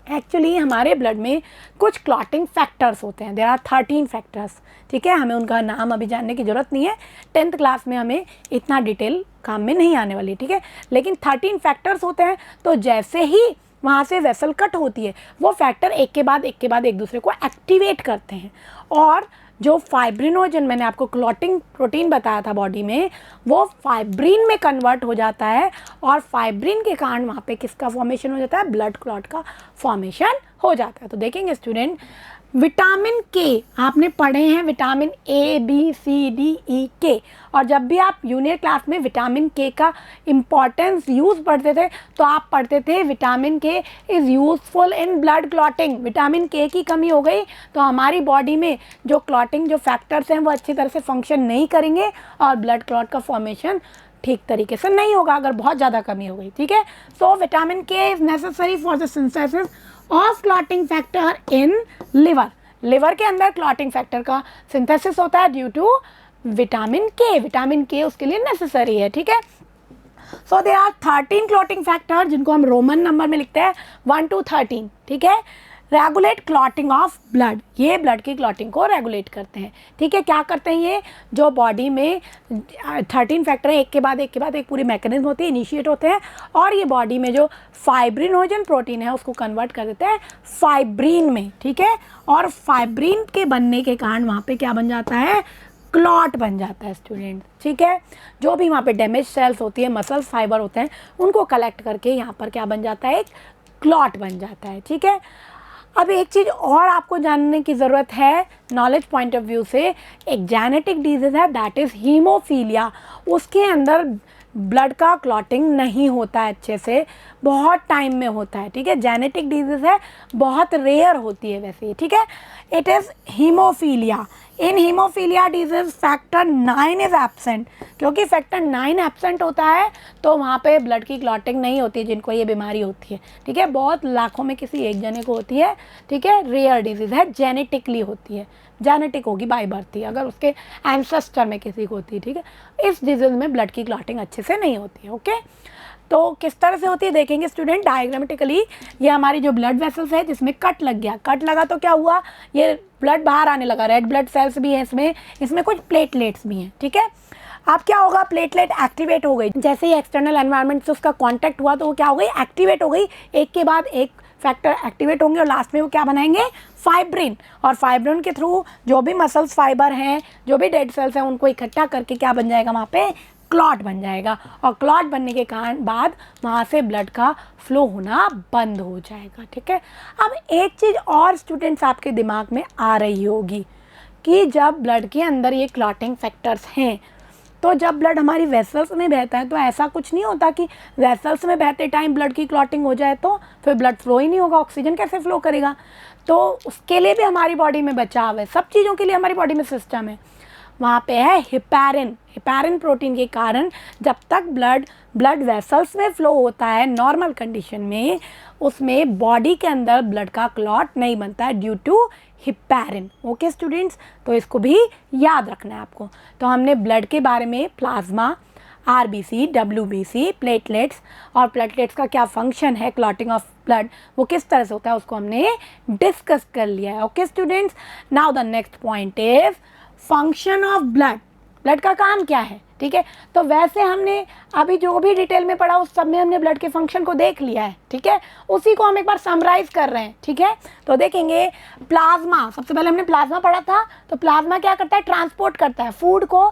एक्चुअली हमारे ब्लड में कुछ क्लॉटिंग फैक्टर्स होते हैं. There are 13 factors. ठीक है, हमें उनका नाम अभी जानने की ज़रूरत नहीं है, 10th क्लास में हमें इतना डिटेल काम में नहीं आने वाली. ठीक है, लेकिन 13 फैक्टर्स होते हैं. तो जैसे ही वहाँ से वेसल कट होती है वो फैक्टर एक के बाद एक दूसरे को एक्टिवेट करते हैं, और जो फाइब्रिनोजन मैंने आपको क्लॉटिंग प्रोटीन बताया था बॉडी में, वो फाइब्रिन में कन्वर्ट हो जाता है और फाइब्रिन के कारण वहाँ पे किसका फॉर्मेशन हो जाता है, ब्लड क्लॉट का फॉर्मेशन हो जाता है. तो देखेंगे स्टूडेंट, विटामिन के आपने पढ़े हैं, vitamin A B C D E K, और जब भी आप जूनियर क्लास में विटामिन के का इम्पॉर्टेंस यूज़ पढ़ते थे तो आप पढ़ते थे विटामिन के is useful in blood clotting. Vitamin के की कमी हो गई तो हमारी बॉडी में जो क्लॉटिंग जो फैक्टर्स हैं वो अच्छी तरह से फंक्शन नहीं करेंगे और ब्लड क्लॉट का फॉर्मेशन ठीक तरीके से नहीं होगा अगर बहुत ज़्यादा कमी हो गई, ठीक है। सो विटामिन के is necessary for the synthesis of clotting factor in liver. Liver के अंदर क्लॉटिंग फैक्टर का सिंथेसिस होता है ड्यू टू विटामिन के। विटामिन के उसके लिए नेसेसरी है, ठीक है। सो दे आर 13 क्लॉटिंग फैक्टर जिनको हम रोमन नंबर में लिखते हैं 1 to 13, ठीक है। रेगुलेट क्लॉटिंग ऑफ ब्लड, ये ब्लड की क्लॉटिंग को रेगुलेट करते हैं, ठीक है। क्या करते हैं ये, जो बॉडी में 13 फैक्टर हैं, एक के बाद एक पूरी मैकेनिज्म होती है, इनिशिएट होते हैं और ये बॉडी में जो फाइब्रिनोजन प्रोटीन है उसको कन्वर्ट कर देते हैं फाइब्रिन में, ठीक है। और फाइब्रिन के बनने के कारण वहाँ पे क्या बन जाता है, क्लॉट बन जाता है स्टूडेंट, ठीक है। जो भी वहाँ पे डैमेज सेल्स होती है, मसल्स फाइबर होते हैं, उनको कलेक्ट करके यहाँ पर क्या बन जाता है, एक क्लॉट बन जाता है, ठीक है। अब एक चीज़ और आपको जानने की ज़रूरत है नॉलेज पॉइंट ऑफ व्यू से, एक जेनेटिक डिजीज़ है दैट इज़ हीमोफीलिया। उसके अंदर ब्लड का क्लॉटिंग नहीं होता है अच्छे से, बहुत टाइम में होता है, ठीक है। जेनेटिक डिजीज़ है, बहुत रेयर होती है वैसे, ठीक है। It is haemophilia. In haemophilia disease factor 9 is absent. क्योंकि फैक्टर 9 एब्सेंट होता है तो वहाँ पे ब्लड की क्लॉटिंग नहीं होती है जिनको ये बीमारी होती है, ठीक है। बहुत लाखों में किसी एक जने को होती है, ठीक है। रेयर डिजीज़ है, जेनेटिकली होती है, जेनेटिक होगी बाय बर्थ ही, अगर उसके एंसेस्टर में किसी को होती है, ठीक है। इस डिजीज़ में ब्लड की क्लॉटिंग अच्छे से नहीं होती है, ओके। तो किस तरह से होती है देखेंगे स्टूडेंट डायग्रामेटिकली। ये हमारी जो ब्लड वेसल्स है जिसमें कट लग गया, कट लगा तो क्या हुआ, ये ब्लड बाहर आने लगा, रेड ब्लड सेल्स भी हैं इसमें कुछ प्लेटलेट्स भी हैं, ठीक है। अब क्या होगा, प्लेटलेट एक्टिवेट हो गई, जैसे ही एक्सटर्नल एनवायरनमेंट से उसका कांटेक्ट हुआ तो वो क्या हो गई, एक्टिवेट हो गई। एक के बाद एक फैक्टर एक्टिवेट होंगे और लास्ट में वो क्या बनाएंगे, फाइब्रिन। और फाइब्रिन के थ्रू जो भी मसल्स फाइबर हैं, जो भी डेड सेल्स हैं, उनको इकट्ठा करके क्या बन जाएगा, वहाँ पे क्लॉट बन जाएगा। और क्लॉट बनने के कारण बाद वहाँ से ब्लड का फ्लो होना बंद हो जाएगा, ठीक है। अब एक चीज़ और स्टूडेंट्स आपके दिमाग में आ रही होगी कि जब ब्लड के अंदर ये क्लॉटिंग फैक्टर्स हैं तो जब ब्लड हमारी वेसल्स में बहता है तो ऐसा कुछ नहीं होता कि वेसल्स में बहते टाइम ब्लड की क्लॉटिंग हो जाए तो फिर ब्लड फ्लो ही नहीं होगा, ऑक्सीजन कैसे फ्लो करेगा। तो उसके लिए भी हमारी बॉडी में बचाव है, सब चीज़ों के लिए हमारी बॉडी में सिस्टम है। वहाँ पे है हिपैरिन प्रोटीन के कारण जब तक ब्लड वेसल्स में फ्लो होता है नॉर्मल कंडीशन में, उसमें बॉडी के अंदर ब्लड का क्लॉट नहीं बनता है due to heparin, okay students. तो इसको भी याद रखना है आपको। तो हमने ब्लड के बारे में प्लाज्मा, आरबीसी, डब्ल्यूबीसी, प्लेटलेट्स, और प्लेटलेट्स का क्या फंक्शन है, क्लॉटिंग ऑफ ब्लड वो किस तरह से होता है, उसको हमने डिस्कस कर लिया है, okay students. Now the next point is function of blood का काम क्या है, ठीक है। तो वैसे हमने अभी जो भी डिटेल में पढ़ा उस सब में हमने ब्लड के फंक्शन को देख लिया है, ठीक है। उसी को हम एक बार समराइज कर रहे हैं, ठीक है। तो देखेंगे प्लाज्मा, सबसे पहले हमने प्लाज्मा पढ़ा था। तो प्लाज्मा क्या करता है, ट्रांसपोर्ट करता है फूड को,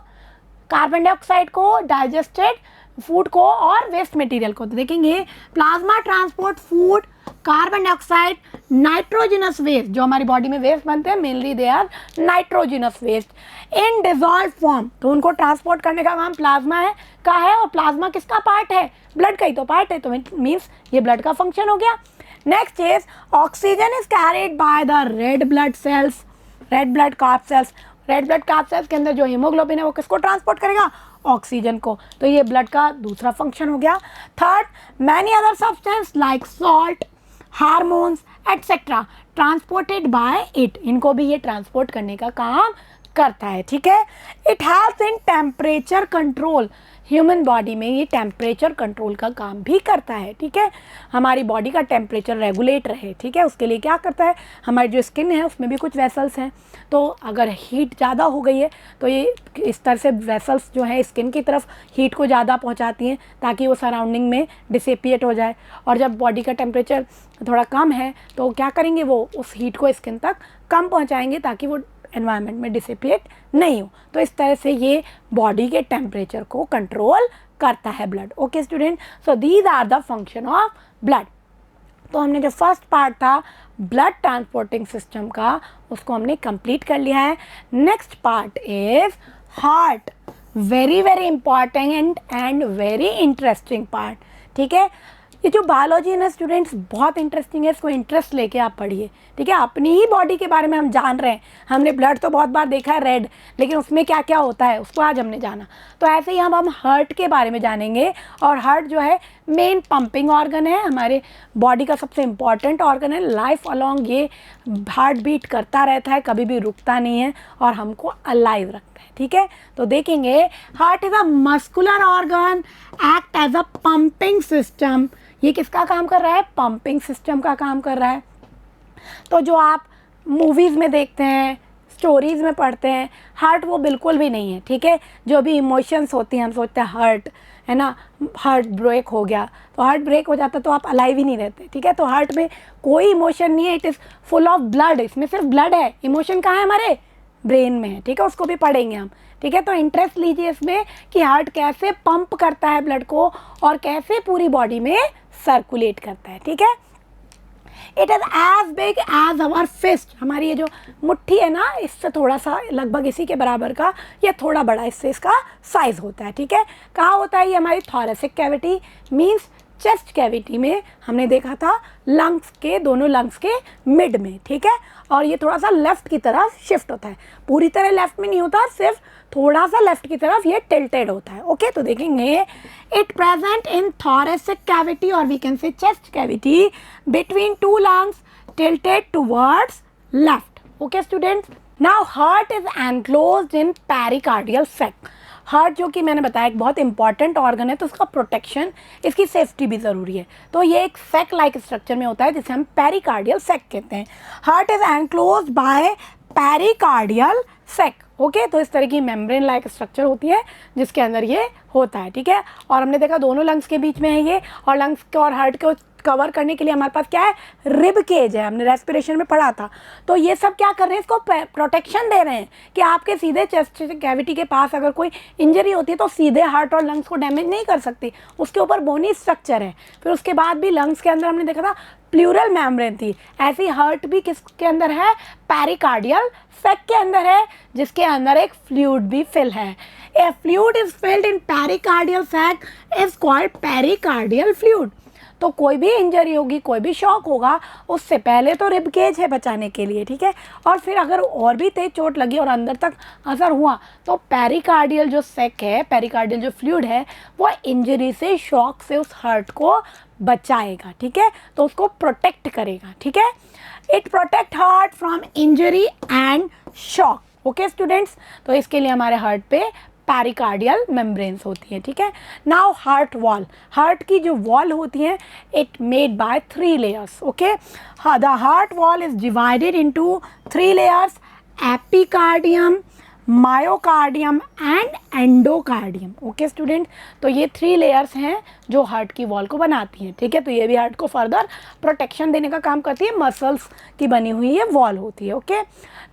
कार्बन डाइऑक्साइड को, डाइजेस्टेड फूड को और वेस्ट मटेरियल को। तो देखेंगे plasma transport food, carbon dioxide, nitrogenous waste, जो हमारी बॉडी में वेस्ट बनते हैं mainly they are nitrogenous waste in dissolve form. तो उनको ट्रांसपोर्ट करने का काम प्लाज्मा है और प्लाज्मा किसका पार्ट है, ब्लड का ही तो पार्ट है, तो मीन्स ये ब्लड का फंक्शन हो गया। Next is oxygen is carried by the red blood cells, red blood corpuscles. Red blood corpuscles के अंदर जो हीमोग्लोबिन है वो किसको ट्रांसपोर्ट करेगा, ऑक्सीजन को। तो ये ब्लड का दूसरा फंक्शन हो गया। Third, many other substance like salt, hormones etcetera transported by it, इनको भी ये ट्रांसपोर्ट करने का काम करता है, ठीक है। It helps in temperature control, human body में ये टेम्परेचर कंट्रोल का काम भी करता है, ठीक है। हमारी बॉडी का टेम्परेचर रेगुलेट रहे, ठीक है, उसके लिए क्या करता है, हमारी जो स्किन है उसमें भी कुछ वेसल्स हैं, तो अगर हीट ज़्यादा हो गई है तो ये इस तरह से वेसल्स जो है स्किन की तरफ हीट को ज़्यादा पहुंचाती हैं ताकि वो सराउंडिंग में डिसिपिएट हो जाए। और जब बॉडी का टेम्परेचर थोड़ा कम है तो क्या करेंगे, वो उस हीट को स्किन तक कम पहुँचाएँगे ताकि वो एनवायरनमेंट में डिसिपिएट नहीं हो। तो इस तरह से ये बॉडी के टेम्परेचर को कंट्रोल करता है blood, okay student. So these are the function of blood. तो हमने जो फर्स्ट पार्ट था ब्लड ट्रांसपोर्टिंग सिस्टम का, उसको हमने कंप्लीट कर लिया है. Next part is heart. Very very important and very interesting part. ठीक है, ये जो बायोलॉजी है ना स्टूडेंट्स, बहुत इंटरेस्टिंग है. इसको इंटरेस्ट लेके आप पढ़िए. ठीक है, अपनी ही बॉडी के बारे में हम जान रहे हैं. हमने ब्लड तो बहुत बार देखा है रेड, लेकिन उसमें क्या क्या होता है उसको आज हमने जाना. तो ऐसे ही हम हार्ट के बारे में जानेंगे. और हार्ट जो है मेन पंपिंग ऑर्गन है, हमारे बॉडी का सबसे इम्पॉर्टेंट ऑर्गन है. लाइफ अलॉन्ग ये हार्ट बीट करता रहता है, कभी भी रुकता नहीं है और हमको अलाइव रखता है. ठीक है, तो देखेंगे heart is a muscular organ, act as a pumping system. ये किसका काम कर रहा है? पंपिंग सिस्टम का काम कर रहा है. तो जो आप मूवीज़ में देखते हैं, स्टोरीज़ में पढ़ते हैं, हार्ट वो बिल्कुल भी नहीं है. ठीक है, जो भी इमोशंस होती हैं, हम सोचते हैं हार्ट है ना, हार्ट ब्रेक हो गया, तो हार्ट ब्रेक हो जाता तो आप अलाइव ही नहीं रहते. ठीक है, तो हार्ट में कोई इमोशन नहीं है. It is full of blood. इसमें सिर्फ ब्लड है, इमोशन कहाँ है? हमारे ब्रेन में है. ठीक है, उसको भी पढ़ेंगे हम. ठीक है, तो इंटरेस्ट लीजिए इसमें कि हार्ट कैसे पंप करता है ब्लड को और कैसे पूरी बॉडी में सर्कुलेट करता है. ठीक है, it is as big as our fist. हमारी ये जो मुट्ठी है ना, इससे थोड़ा सा लगभग इसी के बराबर का या थोड़ा बड़ा इससे इसका साइज होता है. ठीक है, कहाँ होता है ये? हमारी thoracic cavity means chest cavity में. हमने देखा था लंग्स के, दोनों लंग्स के मिड में. ठीक है, और ये थोड़ा सा लेफ्ट की तरफ शिफ्ट होता है. पूरी तरह लेफ्ट में नहीं होता, सिर्फ थोड़ा सा लेफ्ट की तरफ ये टिल्टेड होता है. ओके, तो देखेंगे it present in thoracic cavity और we can say chest cavity between two lungs tilted towards left. Okay students, now heart is enclosed in pericardial sac. Heart जो कि मैंने बताया एक बहुत इंपॉर्टेंट ऑर्गन है, तो उसका प्रोटेक्शन, इसकी सेफ्टी भी ज़रूरी है. तो ये एक सैक लाइक स्ट्रक्चर में होता है जिसे हम पेरिकार्डियल सैक कहते हैं. Heart is enclosed by pericardial sac. Okay, तो इस तरह की मेम्ब्रेन लाइक स्ट्रक्चर होती है जिसके अंदर ये होता है. ठीक है, और हमने देखा दोनों लंग्स के बीच में है ये, और लंग्स के और हार्ट को कवर करने के लिए हमारे पास क्या है? रिब केज है. हमने रेस्पिरेशन में पढ़ा था. तो ये सब क्या कर रहे हैं? इसको प्रोटेक्शन दे रहे हैं कि आपके सीधे चेस्ट कैविटी के पास अगर कोई इंजरी होती है तो सीधे हार्ट और लंग्स को डैमेज नहीं कर सकती. उसके ऊपर बोनी स्ट्रक्चर है. फिर उसके बाद भी लंग्स के अंदर हमने देखा था प्लूरल मेम्ब्रेन थी. ऐसी हार्ट भी किसके अंदर है? पेरिकार्डियल सैक के अंदर है, जिसके अंदर एक फ्लूइड भी फिल है. A fluid is filled in pericardial sac is called pericardial fluid. तो कोई भी इंजरी होगी, कोई भी शॉक होगा, उससे पहले तो रिब केज है बचाने के लिए. ठीक है, और फिर अगर और भी तेज चोट लगी और अंदर तक असर हुआ तो पेरिकार्डियल जो सैक है, पेरिकार्डियल जो फ्लूइड है, वो इंजरी से, शॉक से उस हार्ट को बचाएगा. ठीक है, तो उसको प्रोटेक्ट करेगा. ठीक है, it protect heart from injury and shock. Okay students, तो इसके लिए हमारे हार्ट पे पेरिकार्डियल मेम्ब्रेन्स होती है. ठीक है, नाउ हार्ट वॉल. हार्ट की जो वॉल होती है, it made by 3 layers. Okay, the heart wall is divided into 3 layers: epicardium, myocardium and endocardium. Okay student, तो ये 3 लेयर्स हैं जो हार्ट की वॉल को बनाती हैं. ठीक है, तो ये भी हार्ट को फर्दर प्रोटेक्शन देने का काम करती है. मसल्स की बनी हुई ये वॉल होती है. ओके,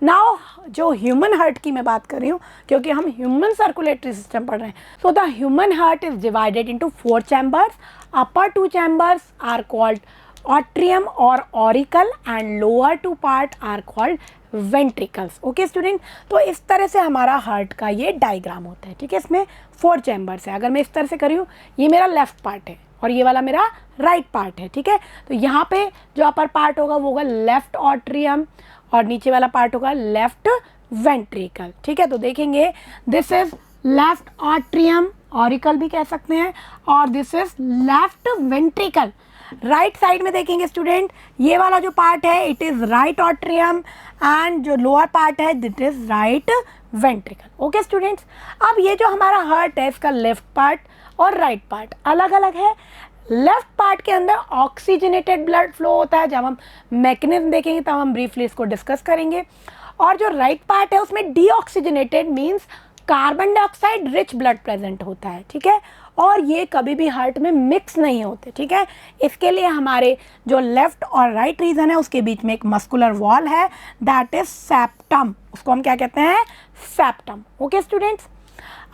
नाउ जो ह्यूमन हार्ट की मैं बात कर रही हूँ, क्योंकि हम ह्यूमन सर्कुलेटरी सिस्टम पढ़ रहे हैं. So the human heart is divided into 4 chambers. Upper 2 chambers are called atrium or auricle and lower 2 part are called ventricles. Okay student, तो इस तरह से हमारा हार्ट का ये डायग्राम होता है. ठीक है, इसमें 4 चैम्बर्स है. अगर मैं इस तरह से करी हूँ, ये मेरा लेफ्ट पार्ट है और ये वाला मेरा राइट पार्ट है. ठीक है, तो यहाँ पे जो अपर पार्ट होगा वो होगा लेफ्ट ऑट्रियम और नीचे वाला पार्ट होगा लेफ्ट वेंट्रिकल. ठीक है, तो देखेंगे this is left atrium, auricle भी कह सकते हैं, और this is left ventricle. Right side में देखेंगे स्टूडेंट, ये वाला जो पार्ट है it is right atrium and जो लोअर पार्ट है that is right ventricle. Okay students, अब ये जो हमारा हार्ट है इसका लेफ्ट पार्ट और राइट पार्ट अलग अलग है. लेफ्ट पार्ट के अंदर ऑक्सीजनेटेड ब्लड फ्लो होता है. जब हम मैकेनिज्म देखेंगे तब हम ब्रीफली इसको डिस्कस करेंगे. और जो राइट पार्ट है उसमें deoxygenated means carbon dioxide rich blood present होता है. ठीक है, और ये कभी भी हार्ट में मिक्स नहीं होते. ठीक है, इसके लिए हमारे जो लेफ्ट और राइट रीजन है उसके बीच में एक मस्कुलर वॉल है, दैट इज सेप्टम. उसको हम क्या कहते हैं? सेप्टम. ओके स्टूडेंट्स,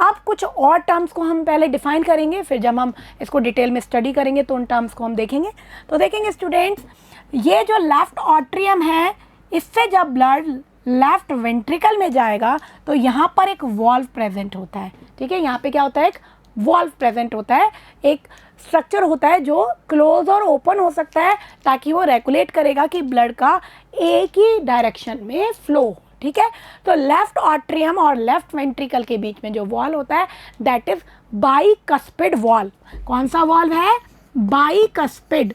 अब कुछ और टर्म्स को हम पहले डिफाइन करेंगे, फिर जब हम इसको डिटेल में स्टडी करेंगे तो उन टर्म्स को हम देखेंगे। तो देखेंगे स्टूडेंट्स, ये जो लेफ्ट ऑट्रियम है, इससे जब ब्लड लेफ्ट वेंट्रिकल में जाएगा तो यहाँ पर एक वॉल्व प्रेजेंट होता है। ठीक है, यहाँ पे क्या होता है, एक वॉल्व प्रेजेंट होता है, एक स्ट्रक्चर होता है जो क्लोज और ओपन हो सकता है ताकि वो रेगुलेट करेगा कि ब्लड का एक ही डायरेक्शन में फ्लो हो। ठीक है, तो लेफ्ट ऑट्रियम और लेफ्ट वेंट्रिकल के बीच में जो वॉल्व होता है दैट इज बाइकस्पिड वॉल्व। कौन सा वॉल्व है, बाइकस्पिड,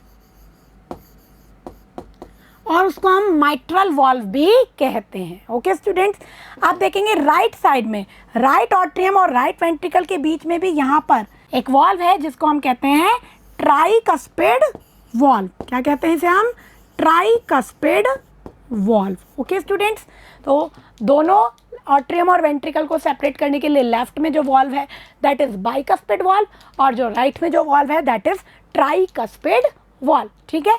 और उसको हम माइट्रल वॉल्व भी कहते हैं। ओके स्टूडेंट्स, आप देखेंगे राइट साइड में, राइट ऑट्रियम और राइट वेंट्रिकल के बीच में भी यहाँ पर एक वॉल्व है जिसको हम कहते हैं ट्राइकस्पिड वॉल्व। क्या कहते हैं इसे हम, ट्राइकस्पिड वॉल्व। ओके स्टूडेंट्स, तो दोनों ऑट्रियम और वेंट्रिकल को सेपरेट करने के लिए लेफ्ट में जो वॉल्व है दैट इज बाइकस्पिड वॉल्व और जो राइट में जो वॉल्व है दैट इज ट्राइकस्पिड वॉल्व। ठीक है,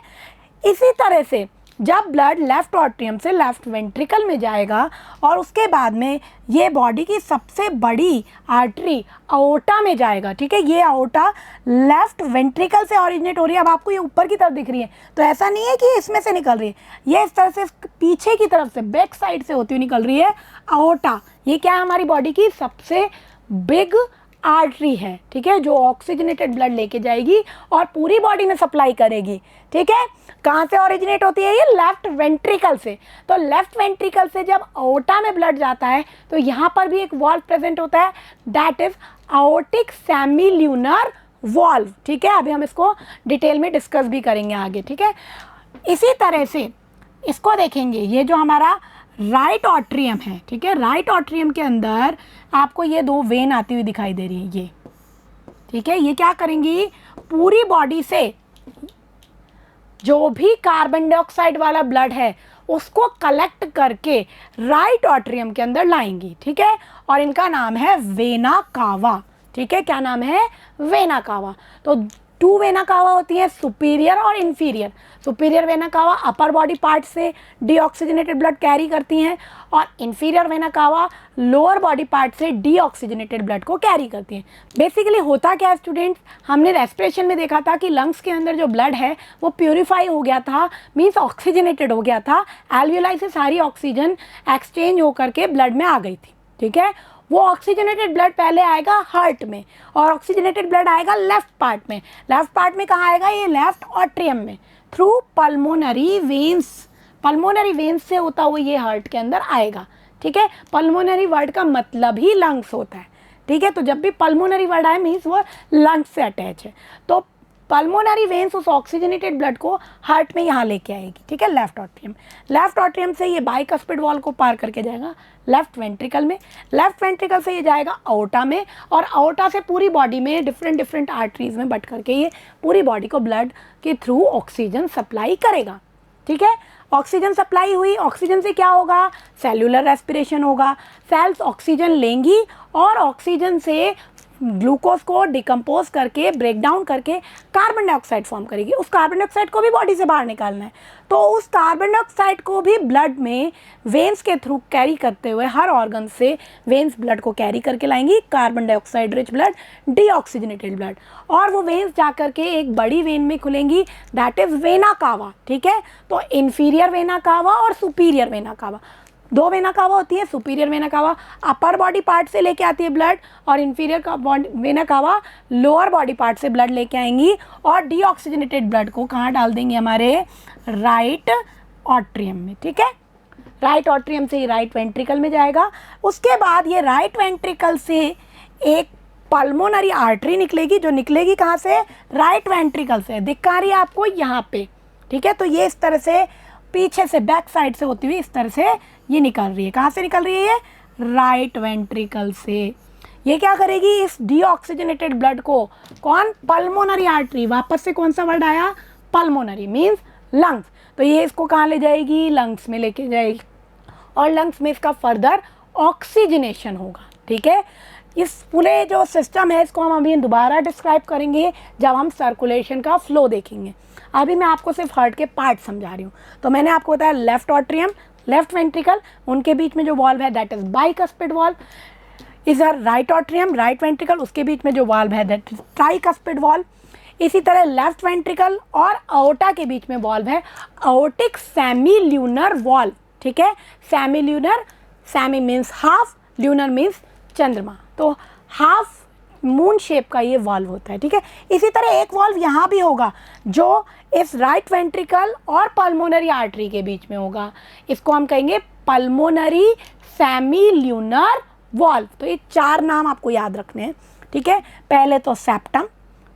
इसी तरह से जब ब्लड लेफ्ट ऑट्रियम से लेफ्ट वेंट्रिकल में जाएगा और उसके बाद में ये बॉडी की सबसे बड़ी आर्टरी अओर्टा में जाएगा। ठीक है, ये अओर्टा लेफ्ट वेंट्रिकल से ऑरिजिनेट हो रही है। अब आपको ये ऊपर की तरफ दिख रही है तो ऐसा नहीं है कि इसमें से निकल रही है, ये इस तरह से पीछे की तरफ से बैक साइड से होती हुई निकल रही है अओर्टा। ये क्या है, हमारी बॉडी की सबसे बिग आर्टरी है। ठीक है, जो ऑक्सीजनेटेड ब्लड लेके जाएगी और पूरी बॉडी में सप्लाई करेगी। ठीक है, कहाँ से ऑरिजिनेट होती है, ये लेफ्ट वेंट्रिकल से। तो लेफ्ट वेंट्रिकल से जब अओर्टा में ब्लड जाता है तो यहाँ पर भी एक वॉल्व प्रेजेंट होता है that is aortic semilunar valve. ठीक है, अभी हम इसको डिटेल में डिस्कस भी करेंगे आगे। ठीक है, इसी तरह से इसको देखेंगे, ये जो हमारा राइट ऑट्रियम है, ठीक है, राइट ऑट्रियम के अंदर आपको ये दो वेन आती हुई दिखाई दे रही है ये। ठीक है, ये क्या करेंगी, पूरी बॉडी से जो भी कार्बन डाइऑक्साइड वाला ब्लड है उसको कलेक्ट करके राइट ऑट्रियम के अंदर लाएंगी। ठीक है, और इनका नाम है वेना कावा। ठीक है, क्या नाम है, वेना कावा। तो टू वेना कावा होती है, सुपीरियर और inferior. Superior vena cava upper body part से डीऑक्सीजनेटेड ब्लड कैरी करती हैं और inferior vena cava lower body part से डीऑक्सीजनेटेड ब्लड को कैरी करती हैं। बेसिकली होता क्या है स्टूडेंट्स, हमने रेस्पिरेशन में देखा था कि लंग्स के अंदर जो ब्लड है वो प्योरीफाई हो गया था, मीन्स ऑक्सीजनेटेड हो गया था। एल्वियोलाई से सारी ऑक्सीजन एक्सचेंज होकर के ब्लड में आ गई थी। ठीक है, वो ऑक्सीजनेटेड ब्लड पहले आएगा हार्ट में और ऑक्सीजनेटेड ब्लड आएगा लेफ्ट पार्ट में। लेफ्ट पार्ट में कहाँ आएगा, ये लेफ्ट ऑट्रियम में through pulmonary veins. Pulmonary veins से होता हुआ ये हार्ट के अंदर आएगा। ठीक है, पल्मोनरी वर्ड का मतलब ही लंग्स होता है। ठीक है, तो जब भी पल्मोनरी वर्ड आए मीन्स वो लंग्स से अटैच है। तो पल्मोनरी वेन्स उस ऑक्सीजनेटेड ब्लड को हार्ट में यहाँ लेके आएगी। ठीक है, लेफ्ट ऑट्रियम, लेफ्ट ऑट्रियम से ये बाइकस्पिड वॉल को पार करके जाएगा लेफ्ट वेंट्रिकल में, लेफ्ट वेंट्रिकल से ये जाएगा अओर्टा में और अओर्टा से पूरी बॉडी में डिफरेंट आर्टरीज में बट करके ये पूरी बॉडी को ब्लड के थ्रू ऑक्सीजन सप्लाई करेगा। ठीक है, ऑक्सीजन सप्लाई हुई, ऑक्सीजन से क्या होगा, सेल्यूलर रेस्पिरेशन होगा। सेल्स ऑक्सीजन लेंगी और ऑक्सीजन से ग्लूकोज को डिकम्पोज करके ब्रेक डाउन करके कार्बन डाइऑक्साइड फॉर्म करेगी। उस कार्बन डाइऑक्साइड को भी बॉडी से बाहर निकालना है, तो उस कार्बन डाइऑक्साइड को भी ब्लड में वेन्स के थ्रू कैरी करते हुए हर ऑर्गन से वेन्स ब्लड को कैरी करके लाएंगी, carbon dioxide rich blood, deoxygenated blood, और वो वेन्स जाकर के एक बड़ी वेन में खुलेंगी दैट इज वेना कावा। ठीक है, तो इन्फीरियर वेना कावा और सुपीरियर वेना कावा, दो वेना कावा होती है। Superior vena cava upper body part से लेके आती है ब्लड और inferior vena cava lower body part से ब्लड लेके आएंगी और डीऑक्सीजनेटेड ब्लड को कहाँ डाल देंगे, हमारे राइट ऑट्रियम में। ठीक है, राइट ऑट्रियम से ये राइट वेंट्रिकल में जाएगा। उसके बाद ये राइट वेंट्रिकल से एक पल्मोनरी आर्टरी निकलेगी, जो निकलेगी कहाँ से, राइट वेंट्रिकल से। दिख रही है आपको यहाँ पे। ठीक है, तो ये इस तरह से पीछे से बैक साइड से होती हुई इस तरह से ये निकल रही है। कहाँ से निकल रही है, ये राइट वेंट्रिकल से। ये क्या करेगी, इस डीऑक्सीजनेटेड ब्लड को, कौन, पल्मोनरी आर्टरी, वापस से कौन सा वर्ड आया, पल्मोनरी मीन्स लंग्स, तो ये इसको कहाँ ले जाएगी, लंग्स में लेके जाएगी और लंग्स में इसका फर्दर ऑक्सीजनेशन होगा। ठीक है, इस पूरे जो सिस्टम है इसको हम अभी दोबारा डिस्क्राइब करेंगे जब हम सर्कुलेशन का फ्लो देखेंगे। अभी मैं आपको सिर्फ हार्ट के पार्ट समझा रही हूँ। तो मैंने आपको बताया लेफ्ट ऑट्रियम, लेफ्ट वेंट्रिकल, उनके बीच में जो वॉल्व है that is bicuspid valve. Is a right atrium, right ventricle, उसके बीच में जो वाल्व है दैट इज ट्राइकस्पिड वाल्व। इसी तरह लेफ्ट वेंट्रिकल और अओर्टा के बीच में वाल्व है अओर्टिक सेमील्यूनर वाल्व, ठीक है। सेमील्यूनर, semi means half, lunar means चंद्रमा, तो हाफ मून शेप का ये वाल्व होता है, ठीक है। इसी तरह एक वाल्व यहाँ भी होगा जो इस राइट वेंट्रिकल और पल्मोनरी आर्टरी के बीच में होगा, इसको हम कहेंगे पल्मोनरी सेमील्यूनर वाल्व। तो ये 4 नाम आपको याद रखने हैं, ठीक है। पहले तो सेप्टम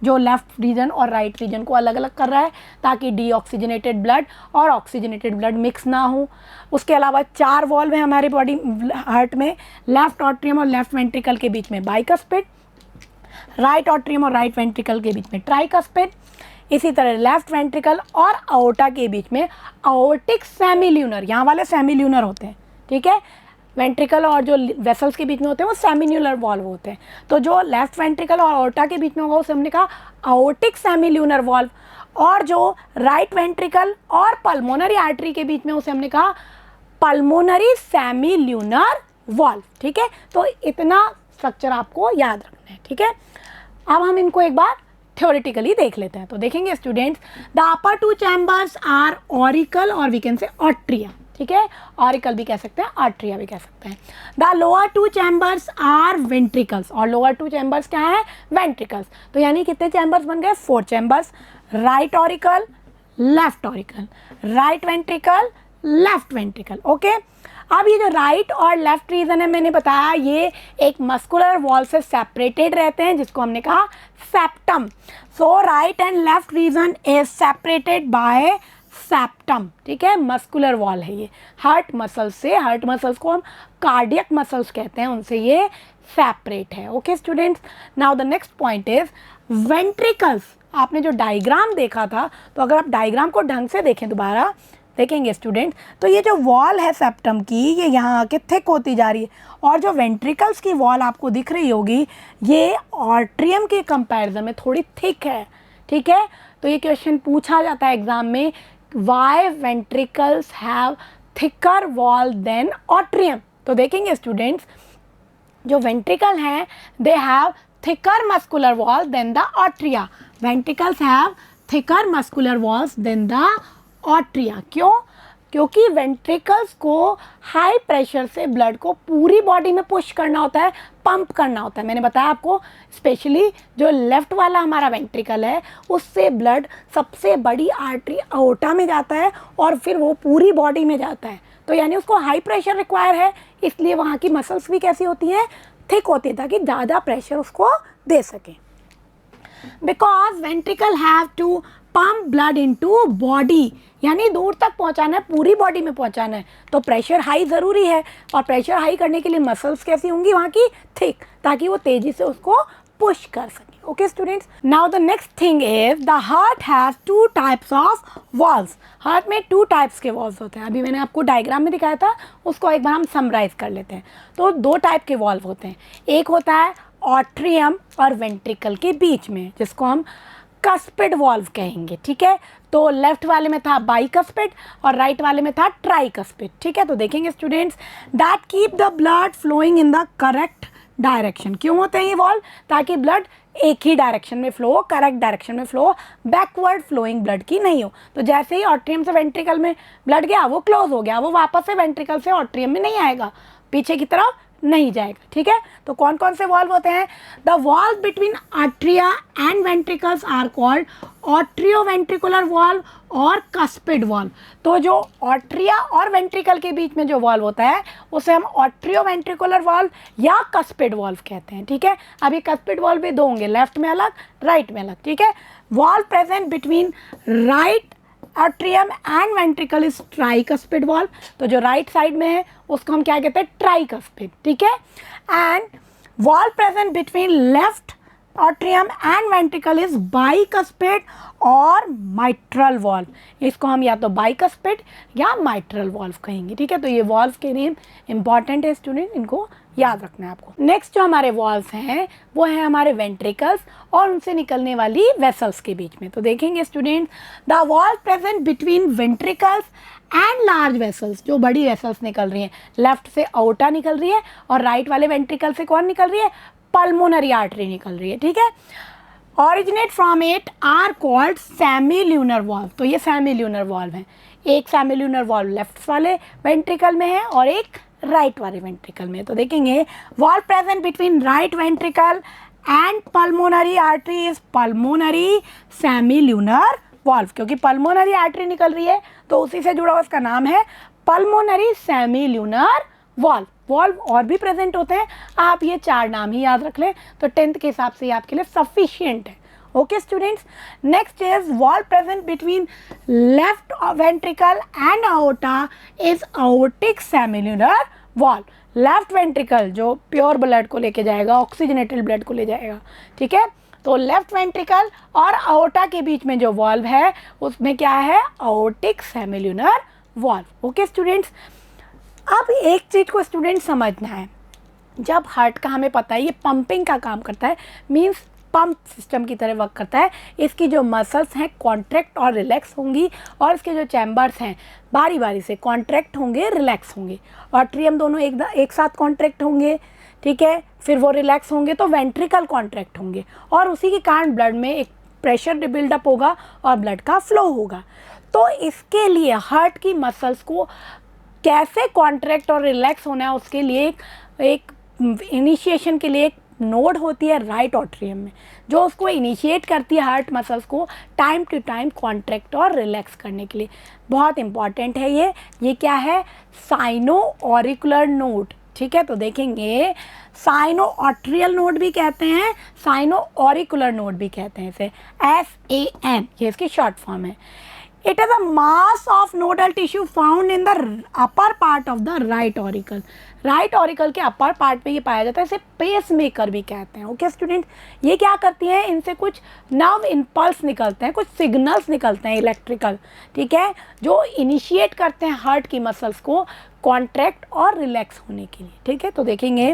जो लेफ्ट रीजन और राइट रीजन को अलग अलग कर रहा है ताकि डीऑक्सीजनेटेड ब्लड और ऑक्सीजनेटेड ब्लड मिक्स ना हो। उसके अलावा 4 वॉल्व है हमारे बॉडी हार्ट में, लेफ्ट ऑट्रियम और लेफ्ट वेंट्रिकल के बीच में बाइकस्पिड, राइट ऑट्रियम और राइट वेंट्रिकल के बीच में ट्राइकस्पिड, इसी तरह लेफ्ट वेंट्रिकल और अओर्टा के बीच में अओर्टिक सेमील्यूनर, यहाँ वाले सेमील्यूनर होते हैं, ठीक है। वेंट्रिकल और जो वेसल्स के बीच में होते हैं वो सेमील्यूनर वाल्व होते हैं, तो जो लेफ्ट वेंट्रिकल और अओर्टा के बीच में होगा उसे हमने कहा अओर्टिक सेमील्यूनर वाल्व, और जो राइट वेंट्रिकल और पल्मोनरी आर्टरी के बीच में उसे हमने कहा पल्मोनरी सेमील्यूनर वाल्व, ठीक है। तो इतना स्ट्रक्चर आपको याद रखना है, ठीक है। अब हम इनको एक बार थ्योरेटिकली देख लेते हैं। तो देखेंगे students, the upper 2 chambers are auricle और वी कैन से ऑट्रिया, ठीक है। ऑरिकल भी कह सकते हैं, आर्ट्रिया भी कह सकते हैं। The lower 2 chambers are ventricles, और लोअर 2 चैम्बर्स क्या है, वेंट्रिकल्स। तो यानी कितने चैम्बर्स बन गए, 4 chambers, right auricle, left auricle, right ventricle, left ventricle, okay. अब ये जो राइट और लेफ्ट रीजन है मैंने बताया ये एक मस्कुलर वॉल से सेपरेटेड रहते हैं जिसको हमने कहा septum. So right and left region is separated by septum, ठीक है। मस्कुलर वॉल है ये, हार्ट मसल्स से, हार्ट मसल्स को हम कार्डियक मसल्स कहते हैं, उनसे ये सेपरेट है, okay students. Now the next point is ventricles. आपने जो डायग्राम देखा था, तो अगर आप डायग्राम को ढंग से देखें, दोबारा देखेंगे स्टूडेंट, तो ये जो वॉल है सेप्टम की ये यहाँ आके थिक होती जा रही है, और जो वेंट्रिकल्स की वॉल आपको दिख रही होगी ये ऑट्रियम के कंपैरिजन में थोड़ी थिक है, ठीक है। तो ये क्वेश्चन पूछा जाता है एग्जाम में, why ventricles have thicker wall than atrium. तो देखेंगे स्टूडेंट्स, जो वेंट्रिकल हैं they have thicker muscular wall than the atria, ventricles have thicker muscular walls than the atria. क्यों? क्योंकि वेंट्रिकल्स को हाई प्रेशर से ब्लड को पूरी बॉडी में पुश करना होता है, पंप करना होता है। मैंने बताया आपको, स्पेशली जो लेफ्ट वाला हमारा वेंट्रिकल है उससे ब्लड सबसे बड़ी आर्टरी अओर्टा में जाता है और फिर वो पूरी बॉडी में जाता है, तो यानी उसको हाई प्रेशर रिक्वायर है, इसलिए वहाँ की मसल्स भी कैसी होती हैं, थिक होती है, ताकि ज़्यादा प्रेशर उसको दे सकें। Because ventricle have to pump blood into body, यानी दूर तक पहुंचाना है, पूरी बॉडी में पहुंचाना है, तो प्रेशर हाई ज़रूरी है, और प्रेशर हाई करने के लिए मसल्स कैसी होंगी वहाँ की, थिक, ताकि वो तेज़ी से उसको पुश कर सके। Okay students, now the next thing is the heart has 2 types of valves. Heart में 2 टाइप्स के वॉल्व्स होते हैं, अभी मैंने आपको डायग्राम में दिखाया था, उसको एक बार हम समराइज कर लेते हैं। तो 2 टाइप के वॉल्व होते हैं, एक होता है ऑट्रियम और वेंट्रिकल के बीच में, जिसको हम कस्पिड वॉल्व कहेंगे, ठीक है। तो लेफ्ट वाले में था बाइकस्पिड और राइट वाले में था ट्राइकस्पिड, ठीक है। तो देखेंगे students, that keep the blood flowing in the correct direction. क्यों होते हैं ये वॉल्व? ताकि ब्लड एक ही डायरेक्शन में फ्लो हो, करेक्ट डायरेक्शन में फ्लो, बैकवर्ड फ्लोइंग ब्लड की नहीं हो। तो जैसे ही ऑट्रियम से वेंट्रिकल में ब्लड गया वो क्लोज हो गया, वो वापस से वेंट्रिकल से ऑट्रियम में नहीं आएगा, पीछे की तरफ नहीं जाएगा, ठीक है। तो कौन कौन से वॉल्व होते हैं? The valve between atria and ventricles are called atrioventricular valve और कस्पिड वॉल्व। तो जो ऑट्रिया और वेंट्रिकल के बीच में जो वॉल्व होता है उसे हम ऑट्रियोवेंट्रिकुलर वॉल्व या कस्पिड वॉल्व कहते हैं, ठीक है। अब ये कस्पिड वॉल्व भी 2 होंगे, लेफ्ट में अलग, राइट में अलग, ठीक है। Valve present between right atrium and ventricle is tricuspid valve. तो जो राइट साइड में है उसको हम क्या कहते हैं? ट्राइकस्पिड, ठीक है। And valve present between left atrium and ventricle is bicuspid और माइट्रल वॉल्व। इसको हम या तो बाइकस्पिड या माइट्रल वॉल्व कहेंगे, ठीक है। तो ये वॉल्व के नेम इंपॉर्टेंट है स्टूडेंट, इनको याद रखना है आपको। नेक्स्ट जो हमारे वॉल्स हैं वो है हमारे वेंट्रिकल्स और उनसे निकलने वाली वेसल्स के बीच में। तो देखेंगे student, the wall present between ventricles and large vessels, जो बड़ी वेसल्स निकल रही हैं, लेफ्ट से अओर्टा निकल रही है और राइट वाले वेंट्रिकल से कौन निकल रही है, पल्मोनरी आर्टरी निकल रही है, ठीक है। Originate from it are called semilunar valve. तो ये सेमील्यूनर वॉल्व है, एक सेमील्यूनर वॉल्व लेफ्ट वाले वेंट्रिकल में है और एक राइट वाले वेंट्रिकल में। तो देखेंगे valve present between right ventricle and pulmonary artery is pulmonary सेमील्यूनर valve, क्योंकि पल्मोनरी आर्टरी निकल रही है तो उसी से जुड़ा हुआ उसका नाम है पल्मोनरी सेमील्यूनर वॉल्व। वॉल्व और भी प्रेजेंट होते हैं, आप ये 4 नाम ही याद रख लें तो 10th के हिसाब से आपके लिए सफिशिएंट है। Okay students, next is valve present between left ventricle and aorta is aortic semilunar valve. Left ventricle जो प्योर ब्लड को लेके जाएगा, ऑक्सीजनेटेड ब्लड को ले जाएगा, ठीक है। तो लेफ्ट वेंट्रिकल और अओर्टा के बीच में जो वॉल्व है उसमें क्या है, अओर्टिक सेमील्यूनर वॉल्व। ओके स्टूडेंट्स, अब एक चीज़ को स्टूडेंट समझना है, जब हार्ट का हमें पता है ये पंपिंग का काम करता है, मींस पंप सिस्टम की तरह वर्क करता है। इसकी जो मसल्स हैं कॉन्ट्रैक्ट और रिलैक्स होंगी और इसके जो चैम्बर्स हैं बारी बारी से कॉन्ट्रैक्ट होंगे, रिलैक्स होंगे। आर्ट्रियम दोनों एक साथ कॉन्ट्रैक्ट होंगे, ठीक है, फिर वो रिलैक्स होंगे तो वेंट्रिकल कॉन्ट्रैक्ट होंगे और उसी के कारण ब्लड में एक प्रेशर बिल्डअप होगा और ब्लड का फ्लो होगा। तो इसके लिए हार्ट की मसल्स को कैसे कॉन्ट्रैक्ट और रिलैक्स होना है उसके लिए एक इनिशिएशन के लिए एक नोड होती है राइट ऑट्रियम में, जो उसको इनिशिएट करती है हार्ट मसल्स को टाइम टू टाइम कॉन्ट्रैक्ट और रिलैक्स करने के लिए। बहुत इंपॉर्टेंट है ये क्या है, साइनो ऑरिकुलर नोड, ठीक है। तो देखेंगे साइनो ऑट्रियल नोड भी कहते हैं, साइनो ऑरिकुलर नोड भी कहते हैं इसे, SAN ये इसकी शॉर्ट फॉर्म है। It is a mass of nodal tissue found in the upper part of the right auricle. Right auricle के अपर पार्ट में ये पाया जाता है, इसे पेस मेकर भी कहते हैं। ओके स्टूडेंट, ये क्या करती हैं, इनसे कुछ नर्व इम्पल्स निकलते हैं, कुछ सिग्नल्स निकलते हैं इलेक्ट्रिकल, ठीक है, जो इनिशिएट करते हैं हार्ट की मसल्स को कॉन्ट्रैक्ट और रिलैक्स होने के लिए, ठीक है। तो देखेंगे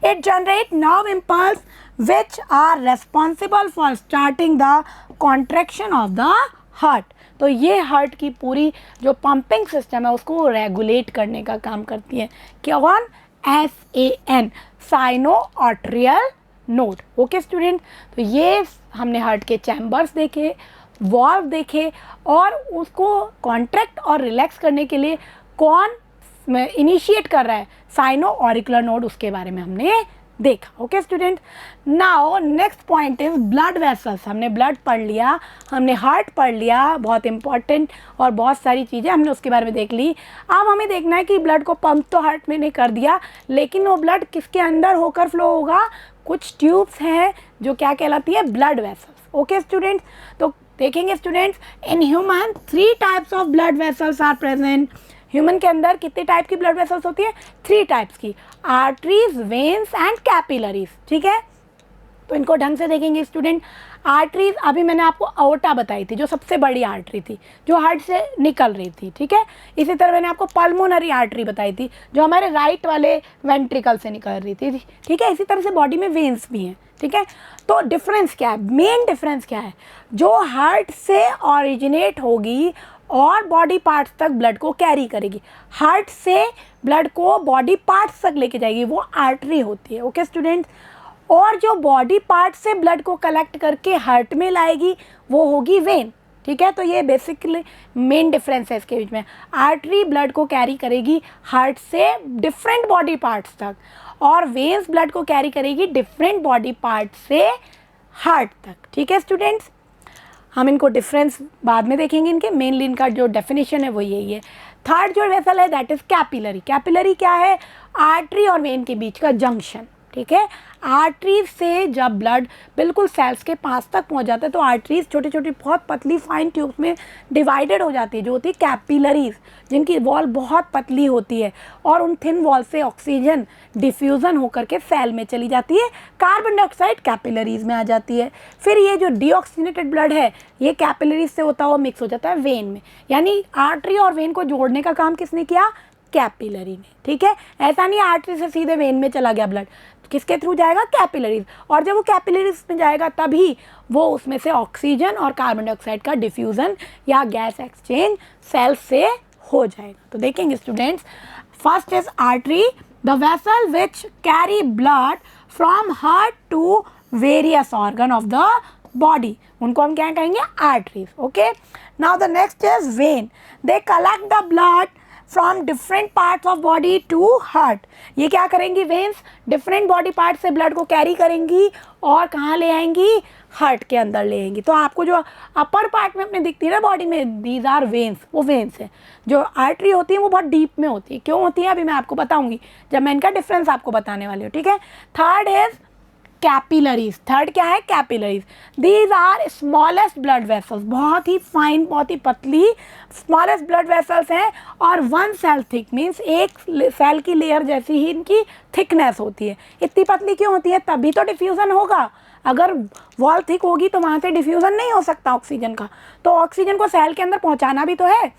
it generate nerve impulse which are responsible for starting the contraction of the heart. तो ये हार्ट की पूरी जो पंपिंग सिस्टम है उसको रेगुलेट करने का काम करती है। कौन, SAN, sino atrial node. Okay student, तो ये हमने हार्ट के चैम्बर्स देखे, वॉल्व देखे और उसको कॉन्ट्रैक्ट और रिलैक्स करने के लिए कौन इनिशिएट कर रहा है, साइनो ऑरिकुलर नोड, उसके बारे में हमने देखा। Okay student, now next point is blood vessels. हमने ब्लड पढ़ लिया, हमने हार्ट पढ़ लिया, बहुत इंपॉर्टेंट और बहुत सारी चीज़ें हमने उसके बारे में देख ली। अब हमें देखना है कि ब्लड को पंप तो हार्ट में ने कर दिया, लेकिन वो ब्लड किसके अंदर होकर फ्लो होगा, कुछ ट्यूब्स हैं जो क्या कहलाती है, ब्लड वेसल्स। ओके स्टूडेंट्स, तो देखेंगे students, in human 3 types of blood vessels are present. Human के अंदर कितने टाइप की ब्लड वेसल्स होती है, 3 टाइप्स की, आर्टरीज, वेन्स एंड कैपिलरीज, ठीक है। तो इनको ढंग से देखेंगे स्टूडेंट। आर्टरीज, अभी मैंने आपको अओर्टा बताई थी जो सबसे बड़ी आर्टरी थी जो हार्ट से निकल रही थी, ठीक है। इसी तरह मैंने आपको पल्मोनरी आर्टरी बताई थी जो हमारे राइट वाले वेंट्रिकल से निकल रही थी, ठीक है। इसी तरह से बॉडी में वेन्स भी हैं, ठीक है। तो डिफरेंस क्या है, मेन डिफरेंस क्या है, जो हार्ट से ऑरिजिनेट होगी और बॉडी पार्ट्स तक ब्लड को कैरी करेगी, हार्ट से ब्लड को बॉडी पार्ट्स तक लेके जाएगी, वो आर्टरी होती है। ओके स्टूडेंट्स, और जो बॉडी पार्ट से ब्लड को कलेक्ट करके हार्ट में लाएगी वो होगी वेन, ठीक है। तो ये बेसिकली मेन डिफरेंस है इसके बीच में। आर्टरी ब्लड को कैरी करेगी हार्ट से डिफरेंट बॉडी पार्ट्स तक और वेन्स ब्लड को कैरी करेगी डिफरेंट बॉडी पार्ट से हार्ट तक, ठीक है स्टूडेंट्स। हम इनको डिफरेंस बाद में देखेंगे, इनके मेनली इनका जो डेफिनेशन है वो यही है। थर्ड जो वेसल है दैट इज कैपिलरी। कैपिलरी क्या है, आर्टरी और वेन के बीच का जंक्शन, ठीक है। आर्टरीज से जब ब्लड बिल्कुल सेल्स के पास तक पहुंच जाता है तो आर्टरीज छोटी छोटी बहुत पतली फाइन ट्यूब्स में डिवाइडेड हो जाती है जो होती है कैपिलरीज, जिनकी वॉल बहुत पतली होती है और उन थिन वॉल से ऑक्सीजन डिफ्यूज़न होकर के सेल में चली जाती है, कार्बन डाइऑक्साइड कैपिलरीज में आ जाती है। फिर ये जो डीऑक्सीजनेटेड ब्लड है ये कैपिलरीज से होता हुआ मिक्स हो जाता है वेन में। यानी आर्टरी और वेन को जोड़ने का काम किसने किया, कैपिलरी में, ठीक है। ऐसा नहीं आर्टरी से सीधे वेन में चला गया ब्लड, किसके थ्रू जाएगा, कैपिलरीज, और जब वो कैपिलरीज में जाएगा तभी वो उसमें से ऑक्सीजन और कार्बन डाइऑक्साइड का डिफ्यूज़न या गैस एक्सचेंज सेल्स से हो जाएगा। तो देखेंगे स्टूडेंट्स, first is artery, the vessel which carry blood from heart to various organ of the body, उनको हम क्या कहेंगे, arteries, okay. Now the next is vein, they collect the blood from different parts of body to heart, ये क्या करेंगी, veins different body part से blood को carry करेंगी और कहाँ ले आएंगी, हार्ट के अंदर ले आएंगी। तो आपको जो अपर पार्ट में अपने दिखती है ना बॉडी में, दीज आर वेन्स, वो वेन्स है। जो आर्टरी होती है वो बहुत डीप में होती है, क्यों होती है अभी मैं आपको बताऊंगी जब मैं इनका डिफरेंस आपको बताने वाली हूँ, ठीक है। थर्ड इज कैपिलरीज, थर्ड क्या है, capillaries, these are smallest blood vessels, बहुत ही फाइन, बहुत ही पतली स्मॉलेस्ट ब्लड वेसल्स हैं, और वन सेल थिक मीन्स एक सेल की लेयर जैसी ही इनकी थिकनेस होती है। इतनी पतली क्यों होती है, तभी तो डिफ्यूज़न होगा, अगर वॉल थिक होगी तो वहाँ से डिफ्यूज़न नहीं हो सकता ऑक्सीजन का, तो ऑक्सीजन को सेल के अंदर पहुँचाना भी तो है।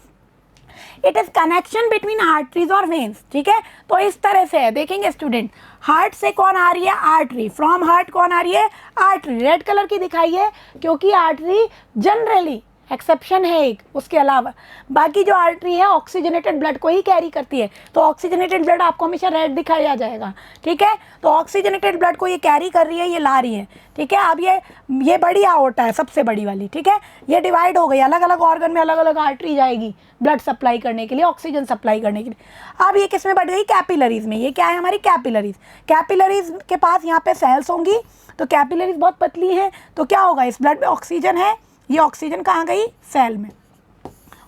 It is connection between arteries और वेन्स, ठीक है। तो इस तरह से है, देखेंगे स्टूडेंट, हार्ट से कौन आ रही है, आर्टरी, फ्रॉम हार्ट कौन आ रही है, आर्टरी, रेड कलर की दिखाई है क्योंकि आर्टरी जनरली एक्सेप्शन है एक, उसके अलावा बाकी जो आर्टरी है ऑक्सीजनेटेड ब्लड को ही कैरी करती है, तो ऑक्सीजनेटेड ब्लड आपको हमेशा रेड दिखाया जाएगा, ठीक है। तो ऑक्सीजनेटेड ब्लड को ये कैरी कर रही है, ये ला रही है, ठीक है। अब ये बड़ी आर्टरी है, सबसे बड़ी वाली, ठीक है, ये डिवाइड हो गई, अलग अलग ऑर्गन में अलग अलग आर्टरी जाएगी ब्लड सप्लाई करने के लिए, ऑक्सीजन सप्लाई करने के लिए। अब ये किस में बढ़ गई, कैपिलरीज में, ये क्या है हमारी कैपिलरीज, कैपिलरीज के पास यहाँ पे सेल्स होंगी, तो कैपिलरीज बहुत पतली हैं, तो क्या होगा, इस ब्लड में ऑक्सीजन है, ये ऑक्सीजन कहाँ गई, सेल में,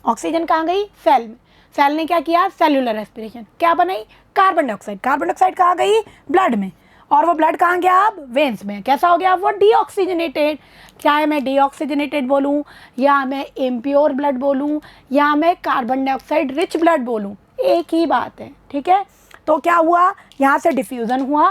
ऑक्सीजन कहाँ गई, सेल में, सेल ने क्या किया, सेल्यूलर रेस्पिरेशन, क्या बनाई, कार्बन डाइऑक्साइड, कार्बन डाइऑक्साइड कहाँ गई, ब्लड में, और वो ब्लड कहाँ गया, अब वेन्स में, कैसा हो गया, वो डीऑक्सीजनेटेड, चाहे मैं डीऑक्सीजनेटेड बोलूँ या मैं इम्प्योर ब्लड बोलूँ या मैं कार्बन डाइऑक्साइड रिच ब्लड बोलूँ, एक ही बात है, ठीक है। तो क्या हुआ, यहाँ से डिफ्यूज़न हुआ,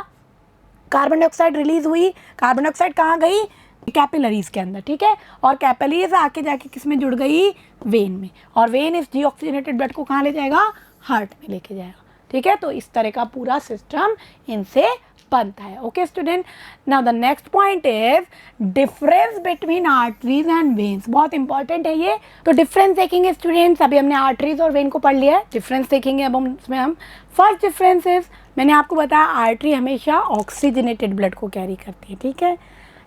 कार्बन डाइऑक्साइड रिलीज हुई, कार्बन डाइऑक्साइड कहाँ गई, कैपिलरीज के अंदर, ठीक है, और कैपिलरीज आके जाके किस में जुड़ गई, वेन में, और वेन इस डीऑक्सीजनेटेड ब्लड को कहाँ ले जाएगा, हार्ट में लेके जाएगा, ठीक है। तो इस तरह का पूरा सिस्टम इनसे बनता है, okay student. Now the next point is difference between arteries and veins, बहुत इंपॉर्टेंट है ये। तो डिफरेंस देखेंगे स्टूडेंट्स, अभी हमने आर्टरीज और वेन को पढ़ लिया है, डिफरेंस देखेंगे अब उसमें हम। फर्स्ट डिफरेंस इज, मैंने आपको बताया आर्टरी हमेशा ऑक्सीजनेटेड ब्लड को कैरी करती है, ठीक है,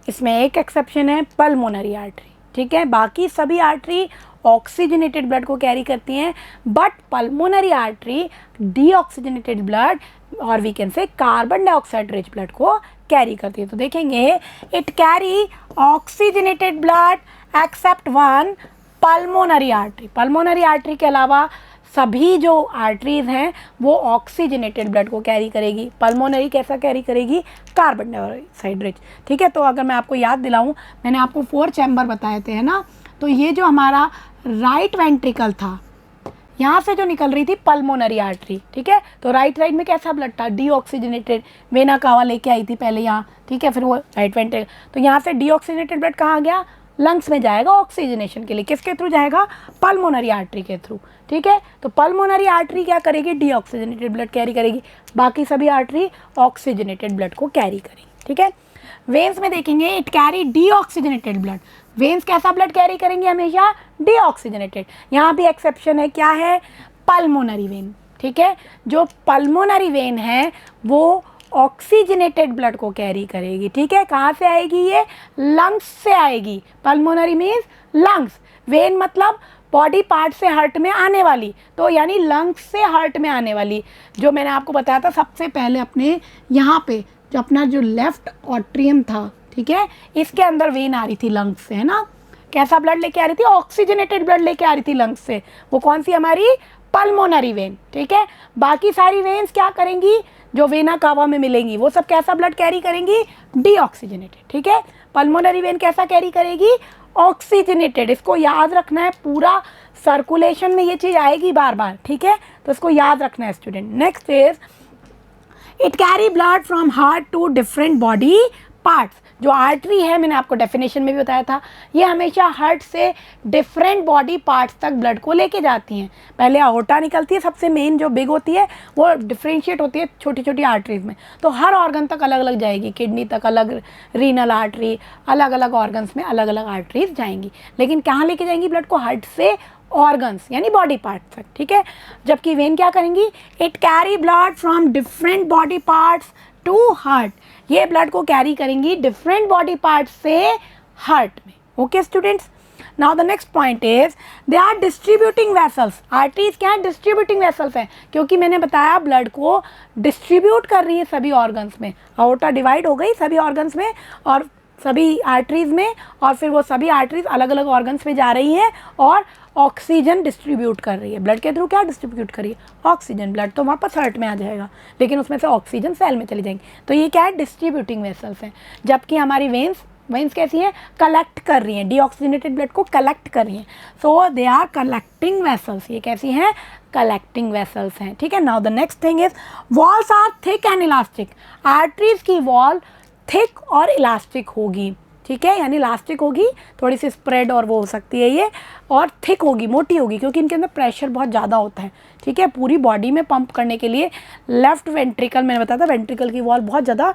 इसमें एक एक्सेप्शन है, पल्मोनरी आर्टरी, ठीक है, बाकी सभी आर्टरी ऑक्सीजनेटेड ब्लड को कैरी करती हैं, but pulmonary artery deoxygenated blood और we can say carbon dioxide rich blood को कैरी करती है। तो देखेंगे, it carry oxygenated blood except one pulmonary artery, pulmonary artery के अलावा सभी जो आर्टरीज हैं वो ऑक्सीजनेटेड ब्लड को कैरी करेगी। पल्मोनरी कैसा कैरी करेगी, कार्बन डाइऑक्साइड रिच, ठीक है। तो अगर मैं आपको याद दिलाऊं, मैंने आपको 4 चैम्बर बताए थे, है ना, तो ये जो हमारा राइट वेंट्रिकल था, यहाँ से जो निकल रही थी पल्मोनरी आर्टरी, ठीक है, तो राइट साइड में कैसा ब्लड था, डीऑक्सीजनेटेड, वेना कावा लेके आई थी पहले यहाँ, ठीक है, फिर वो राइट वेंट्रिकल, तो यहाँ से डीऑक्सीजनेटेड ब्लड कहाँ गया, लंग्स में जाएगा ऑक्सीजनेशन के लिए, किसके थ्रू जाएगा, पल्मोनरी आर्टरी के थ्रू, ठीक है। तो पल्मोनरी आर्टरी क्या करेगी, डीऑक्सीजनेटेड ब्लड कैरी करेगी, बाकी सभी आर्टरी ऑक्सीजनेटेड ब्लड को कैरी करेगी, ठीक है। वेन्स में देखेंगे, it carry deoxygenated blood, veins कैसा ब्लड कैरी करेंगे, हमेशा डीऑक्सीजनेटेड, यहाँ भी एक्सेप्शन है, क्या है, पल्मोनरी वेन, ठीक है, जो पल्मोनरी वेन है वो ऑक्सीजनेटेड ब्लड को कैरी करेगी, ठीक है, कहाँ से आएगी, ये लंग्स से आएगी, पल्मोनरी मीन्स लंग्स, वेन मतलब बॉडी पार्ट से हार्ट में आने वाली, तो यानी लंग्स से हार्ट में आने वाली, जो मैंने आपको बताया था सबसे पहले अपने यहाँ पे, जो अपना जो लेफ्ट ऑट्रियम था, ठीक है, इसके अंदर वेन आ रही थी लंग्स से, है ना, कैसा ब्लड लेके आ रही थी, ऑक्सीजनेटेड ब्लड लेके आ रही थी लंग्स से, वो कौन सी हमारी पल्मोनरी वेन, ठीक है। बाकी सारी वेन्स क्या करेंगी, जो वेना कावा में मिलेंगी, वो सब कैसा ब्लड कैरी करेंगी, डीऑक्सीजनेटेड, ठीक है। पल्मोनरी वेन कैसा कैरी करेगी, ऑक्सीजनेटेड, इसको याद रखना है, पूरा सर्कुलेशन में ये चीज़ आएगी बार बार, ठीक है, तो इसको याद रखना है student. Next is, it carry blood from heart to different body parts, जो आर्टरी है मैंने आपको डेफिनेशन में भी बताया था, ये हमेशा हार्ट से डिफरेंट बॉडी पार्ट्स तक ब्लड को लेके जाती हैं। पहले अओर्टा निकलती है, सबसे मेन जो बिग होती है, वो डिफ्रेंशिएट होती है छोटी छोटी आर्टरीज में, तो हर ऑर्गन तक अलग अलग जाएगी, किडनी तक अलग, रीनल आर्टरी, अलग अलग ऑर्गन्स में अलग अलग आर्टरीज जाएंगी। लेकिन कहाँ लेके जाएंगी ब्लड को? हार्ट से ऑर्गन्स यानी बॉडी पार्ट्स तक, ठीक है। जबकि वेन क्या करेंगी? It carry blood from different body parts to heart, ये ब्लड को कैरी करेंगी डिफरेंट बॉडी पार्ट्स से हार्ट में। Okay students, now the next point is they are distributing vessels. Arteries क्या है? डिस्ट्रीब्यूटिंग वेसल्स हैं, क्योंकि मैंने बताया ब्लड को डिस्ट्रीब्यूट कर रही है सभी ऑर्गन्स में। अओर्टा डिवाइड हो गई सभी ऑर्गन्स में और सभी आर्टरीज में, और फिर वो सभी आर्टरीज अलग अलग ऑर्गन्स में जा रही हैं और ऑक्सीजन डिस्ट्रीब्यूट कर रही है। ब्लड के थ्रू क्या डिस्ट्रीब्यूट कर रही है? ऑक्सीजन। ब्लड तो वापस हार्ट में आ जाएगा, लेकिन उसमें से ऑक्सीजन सेल में चली जाएंगी, तो ये क्या है? डिस्ट्रीब्यूटिंग वेसल्स हैं। जबकि हमारी वेन्स कैसी हैं? कलेक्ट कर रही हैं, डीऑक्सीजनेटेड ब्लड को कलेक्ट कर रही हैं, so they are collecting vessels. ये कैसी हैं? कलेक्टिंग वेसल्स हैं, ठीक है। Now the next thing is walls are thick and elastic. Arteries की वॉल थिक और इलास्टिक होगी, ठीक है, यानी इलास्टिक होगी, थोड़ी सी स्प्रेड और वो हो सकती है ये, और थिक होगी, मोटी होगी, क्योंकि इनके अंदर प्रेशर बहुत ज़्यादा होता है, ठीक है। पूरी बॉडी में पंप करने के लिए लेफ्ट वेंट्रिकल, मैंने बताया था वेंट्रिकल की वॉल बहुत ज़्यादा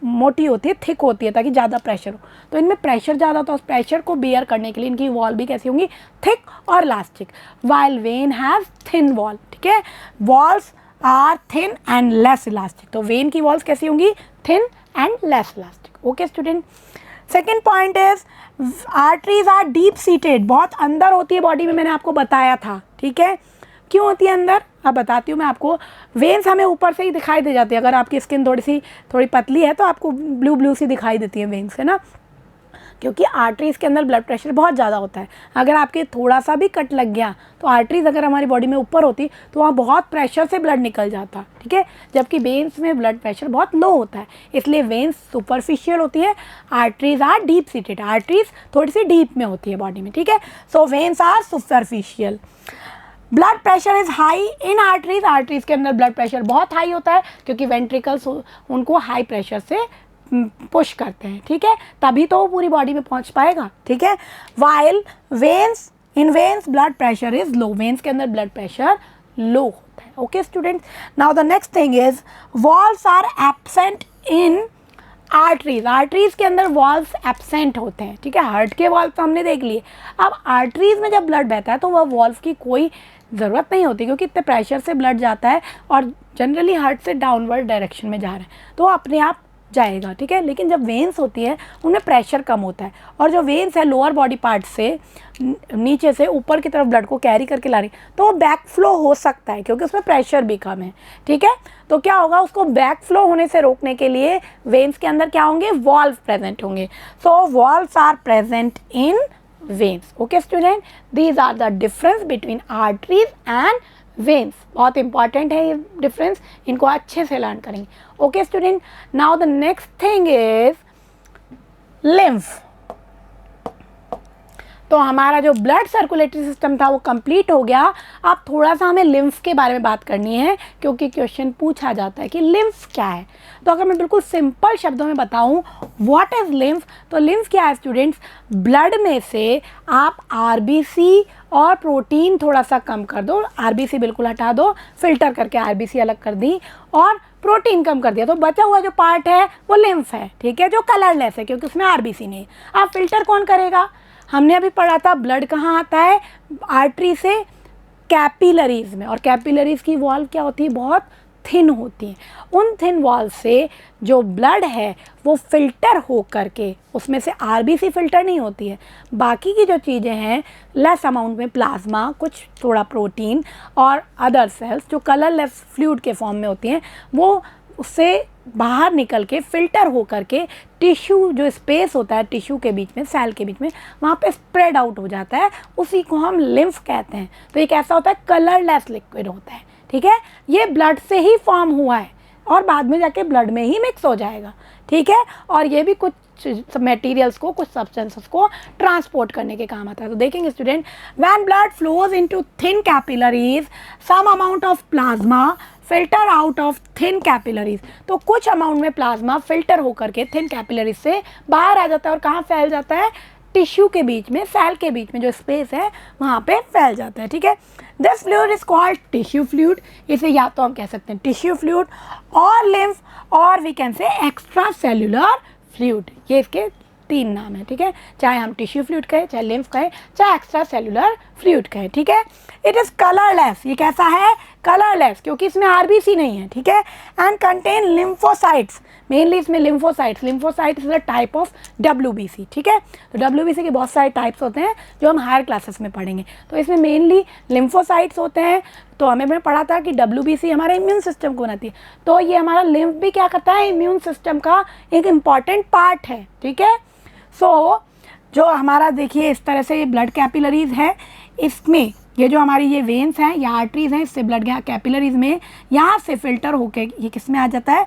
मोटी होती है, थिक होती है, ताकि ज़्यादा प्रेशर हो। तो इनमें प्रेशर ज़्यादा होता है, उस प्रेशर को बेयर करने के लिए इनकी वॉल भी कैसी होंगी? थिक और elastic. While vein has thin wall, ठीक है, walls are thin and less elastic. तो वेन की वॉल्स कैसी होंगी? Thin and less elastic. Okay student, second point is arteries are deep seated, बहुत अंदर होती है बॉडी में, मैंने आपको बताया था, ठीक है। क्यों होती है अंदर? अब बताती हूँ मैं आपको। वेन्स हमें ऊपर से ही दिखाई दे जाती है, अगर आपकी स्किन थोड़ी पतली है तो आपको ब्लू ब्लू सी दिखाई देती है वेन्स, है ना, क्योंकि आर्टरीज के अंदर ब्लड प्रेशर बहुत ज़्यादा होता है। अगर आपके थोड़ा सा भी कट लग गया तो आर्टरीज अगर हमारी बॉडी में ऊपर होती तो वहाँ बहुत प्रेशर से ब्लड निकल जाता, ठीक है। जबकि वेन्स में ब्लड प्रेशर बहुत लो होता है, इसलिए वेन्स सुपरफिशियल होती है, arteries are deep seated. Arteries थोड़ी सी डीप में होती है बॉडी में, ठीक है। So veins are superficial. Blood pressure is high in arteries. Arteries के अंदर ब्लड प्रेशर बहुत हाई होता है, क्योंकि वेंट्रिकल्स उनको हाई प्रेशर से पुश करते हैं, ठीक है, तभी तो वो पूरी बॉडी में पहुंच पाएगा, ठीक है। While veins, in veins blood pressure is low, veins के अंदर ब्लड प्रेशर लो होता है। Okay students, now the next thing is walls are absent in arteries. Arteries के अंदर वॉल्स एब्सेंट होते हैं, ठीक है। हार्ट के वॉल्व तो हमने देख लिए, अब आर्टरीज में जब ब्लड बहता है तो वह वॉल्व की कोई ज़रूरत नहीं होती, क्योंकि इतने प्रेशर से ब्लड जाता है और जनरली हार्ट से डाउनवर्ड डायरेक्शन में जा रहा है, तो अपने आप जाएगा, ठीक है। लेकिन जब वेन्स होती है उनमें प्रेशर कम होता है, और जो वेन्स है लोअर बॉडी पार्ट से नीचे से ऊपर की तरफ ब्लड को कैरी करके ला रही, तो वो बैक फ्लो हो सकता है, क्योंकि उसमें प्रेशर भी कम है, ठीक है। तो क्या होगा, उसको बैक फ्लो होने से रोकने के लिए वेन्स के अंदर क्या होंगे? वॉल्व प्रेजेंट होंगे। So valves are present in veins. Okay student, these are the difference between arteries and veins. बहुत इंपॉर्टेंट है ये डिफरेंस, इनको अच्छे से लर्न करेंगे। Okay student, now the next thing is lymph. तो हमारा जो ब्लड सर्कुलेटरी सिस्टम था वो कंप्लीट हो गया। अब थोड़ा सा हमें लिम्फ के बारे में बात करनी है, क्योंकि क्वेश्चन पूछा जाता है कि लिम्फ क्या है। तो अगर मैं बिल्कुल सिंपल शब्दों में बताऊं व्हाट इज़ लिम्फ, तो लिम्फ क्या है स्टूडेंट्स? ब्लड में से आप आरबीसी और प्रोटीन थोड़ा सा कम कर दो, आरबीसी बिल्कुल हटा दो, फिल्टर करके आरबीसी अलग कर दी और प्रोटीन कम कर दिया, तो बचा हुआ जो पार्ट है वो लिम्फ है, ठीक है, जो कलरलेस है क्योंकि उसमें आरबीसी नहीं है। अब फिल्टर कौन करेगा? हमने अभी पढ़ा था ब्लड कहाँ आता है? आर्टरी से कैपिलरीज में, और कैपिलरीज की वॉल्व क्या होती है? बहुत थिन होती हैं। उन थिन वॉल्व से जो ब्लड है वो फिल्टर हो करके, उसमें से आरबीसी फिल्टर नहीं होती है, बाकी की जो चीज़ें हैं लेस अमाउंट में प्लाज्मा, कुछ थोड़ा प्रोटीन और अदर सेल्स जो कलरलेस फ्लूइड के फॉर्म में होती हैं, वो उससे बाहर निकल के फिल्टर हो करके टिश्यू, जो स्पेस होता है टिश्यू के बीच में, सेल के बीच में, वहाँ पे स्प्रेड आउट हो जाता है, उसी को हम लिम्फ कहते हैं। तो ये कैसा होता है? कलरलेस लिक्विड होता है, ठीक है। ये ब्लड से ही फॉर्म हुआ है और बाद में जाके ब्लड में ही मिक्स हो जाएगा, ठीक है। और ये भी कुछ मटेरियल्स को, कुछ सब्सटेंसेस को ट्रांसपोर्ट करने के काम आता है। तो देखेंगे student, when blood flows into thin capillaries, some amount of plasma filter out of thin capillaries, तो कुछ अमाउंट में प्लाज्मा फिल्टर होकर के थिन कैपिलरीज से बाहर आ जाता है और कहाँ फैल जाता है, टिश्यू के बीच में, सेल के बीच में जो स्पेस है वहाँ पे फैल जाता है, ठीक है। This fluid is called tissue fluid, इसे या तो हम कह सकते हैं टिश्यू फ्लूइड और लिम्फ, और we can say extra cellular fluid, ये इसके 3 नाम है, ठीक है। चाहे हम टिश्यू फ्लूइड कहें, चाहे लिम्फ कहें, चाहे एक्स्ट्रा सेल्यूलर फ्लूइड कहें, ठीक है। इट इज़ कलरलेस, ये कैसा है, कलरलेस, क्योंकि इसमें आरबीसी नहीं है, ठीक है। एंड कंटेन लिम्फोसाइट्स, मेनली इसमें lymphocytes is a type of WBC, ठीक है। तो डब्ल्यूबीसी के बहुत सारे टाइप्स होते हैं जो हम हायर क्लासेस में पढ़ेंगे, तो इसमें मेनली लिम्फोसाइट्स होते हैं। तो हमें पढ़ा था कि डब्ल्यूबीसी हमारे इम्यून सिस्टम को बनाती है, तो ये हमारा लिम्फ भी क्या करता है, इम्यून सिस्टम का एक इम्पॉर्टेंट पार्ट है, ठीक है। सो जो हमारा देखिए इस तरह से ये ब्लड कैपिलरीज है, इसमें ये जो हमारी ये वेन्स हैं या आर्टरीज हैं, इससे ब्लड कैपिलरीज में यहाँ से फिल्टर होके ये किस में आ जाता है,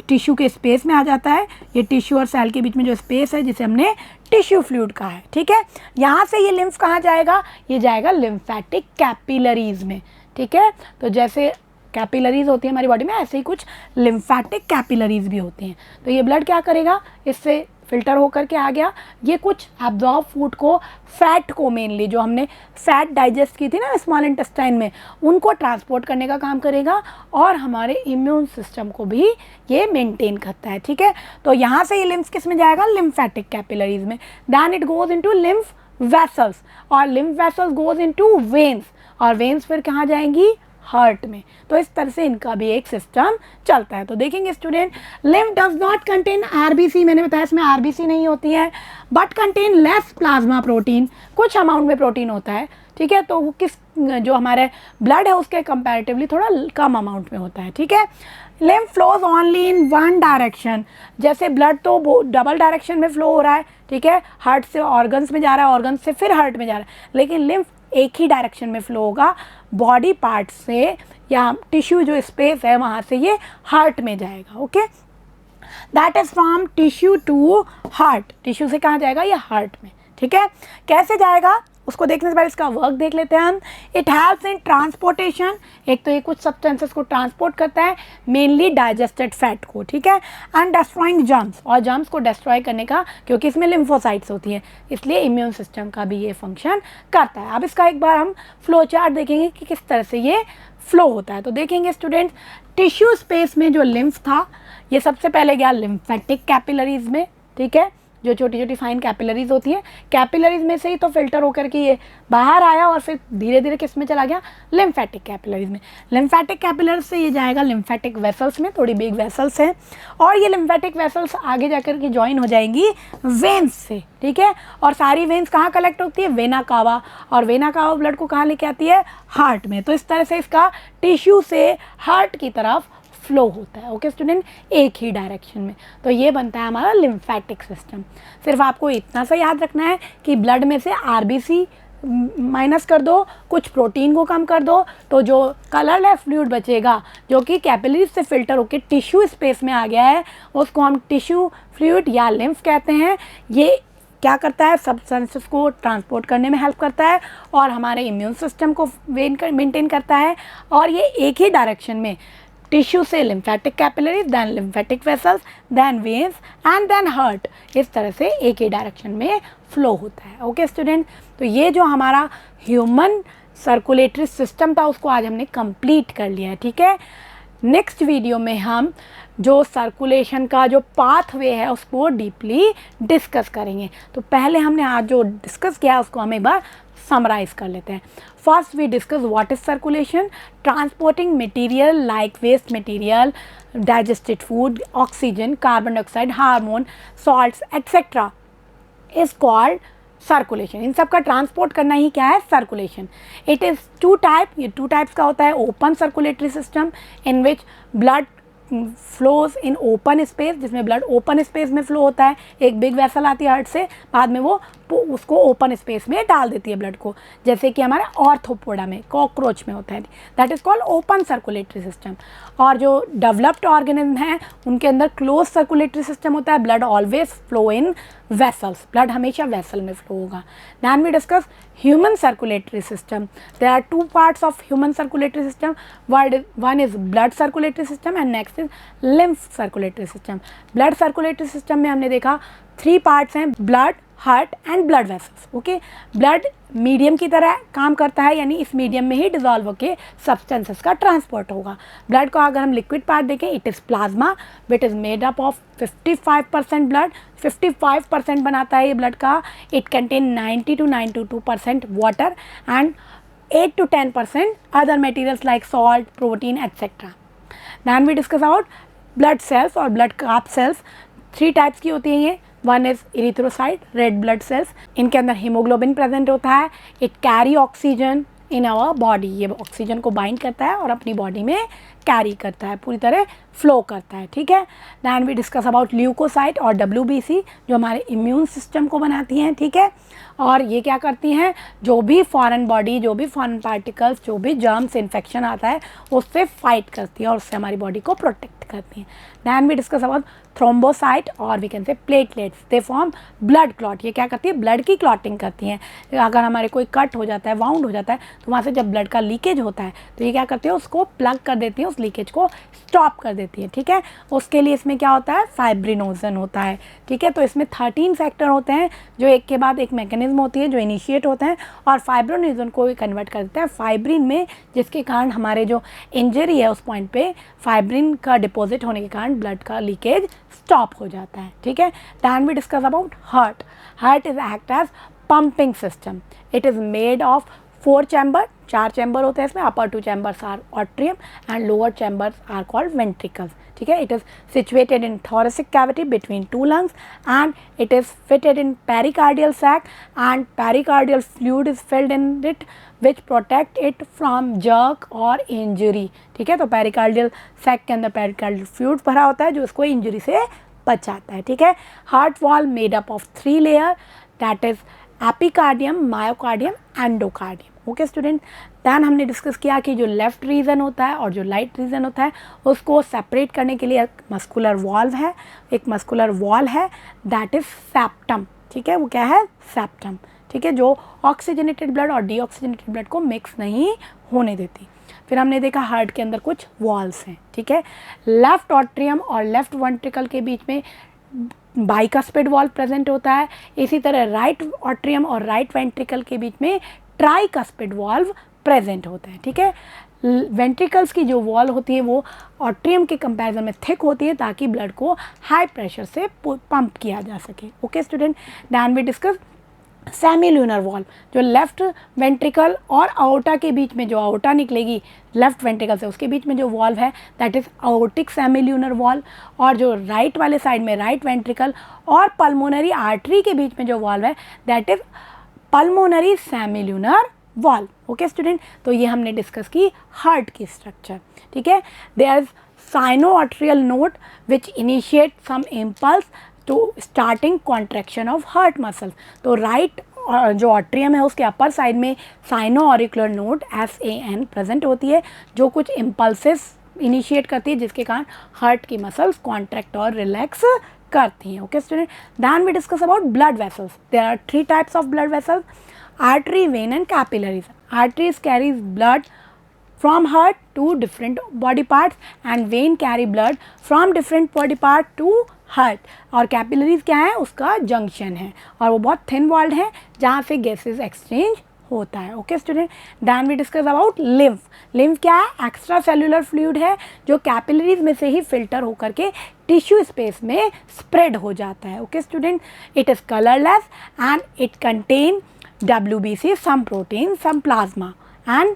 टिश्यू के स्पेस में आ जाता है। ये टिश्यू और सेल के बीच में जो स्पेस है जिसे हमने टिश्यू फ्लूइड कहा है, ठीक है। यहाँ से ये लिम्फ कहाँ जाएगा, ये जाएगा लिम्फेटिक कैपिलरीज में, ठीक है। तो जैसे कैपिलरीज होती है हमारी बॉडी में, ऐसे ही कुछ लिम्फेटिक कैपिलरीज भी होती हैं। तो ये ब्लड क्या करेगा, इससे फिल्टर होकर के आ गया, ये कुछ एब्जॉर्ब फूड को, फैट को, मेनली जो हमने फैट डाइजेस्ट की थी ना स्मॉल इंटेस्टाइन में, उनको ट्रांसपोर्ट करने का काम करेगा, और हमारे इम्यून सिस्टम को भी ये मेंटेन करता है, ठीक है। तो यहाँ से ये लिम्फ किस में जाएगा, लिम्फेटिक कैपिलरीज में। Then it goes into lymph vessels, और lymph vessels goes into veins, और वेन्स फिर कहाँ जाएंगी, हार्ट में। तो इस तरह से इनका भी एक सिस्टम चलता है। तो देखेंगे student, lymph does not contain RBC, मैंने बताया इसमें आरबीसी नहीं होती है, but contain less plasma protein, कुछ अमाउंट में प्रोटीन होता है, ठीक है। तो वो किस, जो हमारे ब्लड है उसके कंपैरेटिवली थोड़ा कम अमाउंट में होता है, ठीक है। Lymph flows only in one direction, जैसे ब्लड तो डबल डायरेक्शन में फ्लो हो रहा है, ठीक है, हार्ट से ऑर्गन्स में जा रहा है, ऑर्गन्स से फिर हार्ट में जा रहा है, लेकिन लिम्फ एक ही डायरेक्शन में फ्लो होगा, बॉडी पार्ट से या टिश्यू जो स्पेस है वहाँ से ये हार्ट में जाएगा, okay. That is from tissue to heart, tissue से कहाँ जाएगा, ये हार्ट में, ठीक है। कैसे जाएगा उसको देखने से पहले इसका वर्क देख लेते हैं हम। इट हेल्प्स इन ट्रांसपोर्टेशन, एक तो ये कुछ सब्सटेंसेस को ट्रांसपोर्ट करता है, मेनली डाइजेस्टेड फैट को, ठीक है। एंड डिस्ट्रॉइंग जर्म्स, और जर्म्स को डिस्ट्रॉय करने का, क्योंकि इसमें लिम्फोसाइट्स होती हैं, इसलिए इम्यून सिस्टम का भी ये फंक्शन करता है। अब इसका एक बार हम फ्लो चार्ट देखेंगे कि किस तरह से ये फ्लो होता है। तो देखेंगे स्टूडेंट्स, टिश्यू स्पेस में जो लिम्फ था ये सबसे पहले गया लिम्फेटिक कैपिलरीज में, ठीक है, जो छोटी छोटी फाइन कैपिलरीज होती हैं, कैपिलरीज में से ही तो फिल्टर होकर के ये बाहर आया, और फिर धीरे धीरे किस में चला गया, लिम्फेटिक कैपिलरीज में। लिम्फेटिक कैपिलरीज से ये जाएगा लिम्फेटिक वेसल्स में, थोड़ी बिग वेसल्स हैं, और ये लिम्फेटिक वेसल्स आगे जाकर के ज्वाइन हो जाएंगी वेन्स से, ठीक है। और सारी वेन्स कहाँ कलेक्ट होती है, वेना कावा, और वेना कावा ब्लड को कहाँ लेके आती है, हार्ट में। तो इस तरह से इसका टिश्यू से हार्ट की तरफ फ्लो होता है, ओके स्टूडेंट, एक ही डायरेक्शन में। तो ये बनता है हमारा लिम्फेटिक सिस्टम। सिर्फ आपको इतना सा याद रखना है कि ब्लड में से आरबीसी माइनस कर दो, कुछ प्रोटीन को कम कर दो, तो जो कलरलेस फ्लूइड बचेगा जो कि कैपिलरीज से फिल्टर होकर टिश्यू स्पेस में आ गया है, उसको हम टिश्यू फ्लूइड या लिम्फ कहते हैं। ये क्या करता है, सब्सटेंसेस को ट्रांसपोर्ट करने में हेल्प करता है, और हमारे इम्यून सिस्टम को मेंटेन करता है, और ये एक ही डायरेक्शन में टिश्यू से lymphatic capillaries, then lymphatic vessels, then veins and then heart, इस तरह से एक ही डायरेक्शन में फ्लो होता है, ओके स्टूडेंट। तो ये जो हमारा ह्यूमन सर्कुलेटरी सिस्टम था उसको आज हमने कंप्लीट कर लिया है, ठीक है। नेक्स्ट वीडियो में हम जो सर्कुलेशन का जो पाथवे है उसको डीपली डिस्कस करेंगे। तो पहले हमने आज जो डिस्कस किया उसको हम एक बार समराइज कर लेते हैं। First we discuss what is circulation, transporting material like waste material, digested food, oxygen, carbon dioxide, hormone, salts etcetera is called circulation. इन सब का ट्रांसपोर्ट करना ही क्या है, circulation. It is two type, ये टू टाइप्स का होता है। Open circulatory system in which blood flows in open space, जिसमें ब्लड ओपन स्पेस में फ्लो होता है। एक बिग वेसल आती है हार्ट से, बाद में वो उसको ओपन स्पेस में डाल देती है ब्लड को, जैसे कि हमारे ऑर्थोपोडा में, कॉकरोच में होता है, that is called open circulatory system. और जो डेवलप्ड ऑर्गेनिज्म हैं उनके अंदर क्लोज सर्कुलेटरी सिस्टम होता है, blood always flow in vessels, blood हमेशा वेसल में फ्लो होगा। Then we discuss human circulatory system. There are two parts of human circulatory system, one is blood circulatory system and next is lymph circulatory system. Blood circulatory system में हमने देखा 3 parts हैं, blood, heart and blood vessels. Okay, blood medium की तरह काम करता है, यानी इस मीडियम में ही डिजॉल्व होकर सब्सटेंसेस का ट्रांसपोर्ट होगा। ब्लड को अगर हम लिक्विड पार्ट देखें, it is plasma which is made up of 55% blood, 55% बनाता है ये ब्लड का। It contain 90 to 92% water and 8 to 10% other materials like salt, protein etcetera. Then we discuss about blood cells और blood carp cells. 3 types की होती हैं ये। One is erythrocyte, red blood cells. इनके अंदर हीमोग्लोबिन प्रेजेंट होता है। It carry oxygen in our body, ये ऑक्सीजन को बाइंड करता है और अपनी बॉडी में कैरी करता है, पूरी तरह फ्लो करता है। ठीक है, then we discuss about leucocyte और WBC जो हमारे इम्यून सिस्टम को बनाती हैं। ठीक है, और ये क्या करती हैं, जो भी फॉरेन बॉडी, जो भी फॉरेन पार्टिकल्स, जो भी जर्म्स, इन्फेक्शन आता है उससे फाइट करती है और उससे हमारी बॉडी को प्रोटेक्ट करती हैं। Then we discuss about thrombocyte और we can say platelets, they form blood clot. ये क्या करती है, ब्लड की क्लॉटिंग करती हैं। अगर हमारे कोई कट हो जाता है, वाउंड हो जाता है, तो वहाँ से जब ब्लड का लीकेज होता है तो ये क्या करती है, उसको प्लग कर देती है, उस लीकेज को स्टॉप कर देती है। ठीक है, उसके लिए इसमें क्या होता है, फाइब्रिनोजन होता है। ठीक है, तो इसमें 13 फैक्टर होते हैं जो एक के बाद एक मैकेनिज्म होती है जो इनिशिएट होते हैं और फाइब्रिनोजन को कन्वर्ट कर देता है फाइब्रिन में, जिसके कारण हमारे जो इंजरी है उस पॉइंट पे फाइब्रिन का डिपॉजिट होने के कारण ब्लड का लीकेज स्टॉप हो जाता है। ठीक है, then we discuss about heart. Heart is act as pumping system. It is made of 4 chamber, 4 chamber होते हैं इसमें। Upper 2 chambers are atrium and lower chambers are called ventricles. ठीक है, it is situated in thoracic cavity between 2 lungs and it is fitted in pericardial sac and pericardial fluid is filled in it which protect it from jerk or injury। ठीक है, तो pericardial sac के अंदर pericardial fluid भरा होता है जो उसको इंजरी से बचाता है। ठीक है, heart wall made up of 3 layer, that is epicardium, myocardium, endocardium. Okay student, then हमने डिस्कस किया कि जो लेफ्ट रीजन होता है और जो राइट रीजन होता है उसको सेपरेट करने के लिए एक मस्कुलर वॉल्व है, एक मस्कुलर वॉल है, दैट इज सेप्टम। ठीक है, वो क्या है, सेप्टम। ठीक है, जो ऑक्सीजनेटेड ब्लड और डीऑक्सीजनेटेड ब्लड को मिक्स नहीं होने देती। फिर हमने देखा हार्ट के अंदर कुछ वॉल्स हैं। ठीक है, लेफ्ट ऑट्रियम और लेफ्ट वेंट्रिकल के बीच में बाइकस्पिड वॉल्व प्रेजेंट होता है। इसी तरह राइट ऑट्रियम और राइट वेंट्रिकल के बीच में ट्राइकस्पिड वॉल्व प्रेजेंट होता है। ठीक है, वेंट्रिकल्स की जो वॉल होती है वो ऑट्रियम के कंपैरिजन में थिक होती है ताकि ब्लड को हाई प्रेशर से पंप किया जा सके। Okay student, then we discuss semilunar valve, जो लेफ्ट वेंट्रिकल और आउटा के बीच में, जो आउटा निकलेगी लेफ्ट वेंट्रिकल से, उसके बीच में जो वॉल्व है दैट इज आउटिक सेमील्यूनर वॉल्व। और जो राइट वाले साइड में राइट वेंट्रिकल और पल्मोनरी आर्टरी के बीच में जो वॉल्व है that is pulmonary सेमील्यूनर valve. Okay student, तो ये हमने डिस्कस की हार्ट की स्ट्रक्चर। ठीक है, there is sino arterial node which initiate some impulse to starting contraction of heart muscle. तो राइट जो ऑट्रियम है उसके अपर साइड में साइनो-ऑरिकुलर नोड SAN प्रेजेंट होती है जो कुछ इम्पल्सेस इनिशिएट करती है जिसके कारण हार्ट की मसल्स कॉन्ट्रैक्ट और रिलैक्स करती हैं। Okay student, then we discuss about blood vessels. There are 3 types of blood vessels, artery, vein and capillaries. Arteries carries blood from heart to different body parts and vein carry blood from different body part to heart। और capillaries क्या है, उसका junction है और वो बहुत thin walled है जहाँ से गैसेज एक्सचेंज होता है। Okay student, then we discuss about lymph. Lymph क्या है, एक्स्ट्रा सेल्यूलर फ्लूइड है जो कैपिलरीज में से ही फिल्टर होकर के टिश्यू स्पेस में स्प्रेड हो जाता है। Okay student, it is colourless and it contain WBC, some protein, some plasma and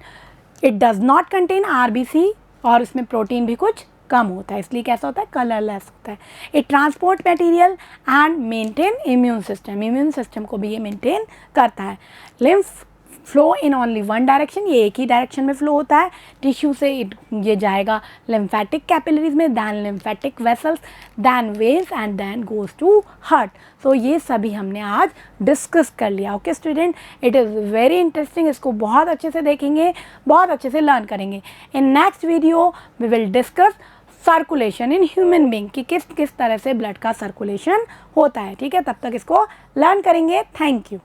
it does not contain RBC और इसमें प्रोटीन भी कुछ कम होता है, इसलिए कैसा होता है, कलरलेस होता है। It transport material and maintain immune system, immune system को भी ये मेंटेन करता है। Lymph flow in only one direction, ये एक ही डायरेक्शन में फ्लो होता है। टिश्यू से ये जाएगा लिम्फेटिक कैपिलरीज में, then lymphatic vessels, then veins and then goes to heart. So ये सभी हमने आज डिस्कस कर लिया। Okay student, it is very interesting, इसको बहुत अच्छे से देखेंगे, बहुत अच्छे से लर्न करेंगे। In next video we will discuss circulation in human being, कि किस किस तरह से ब्लड का सर्कुलेशन होता है। ठीक है, तब तक इसको लर्न करेंगे। Thank you.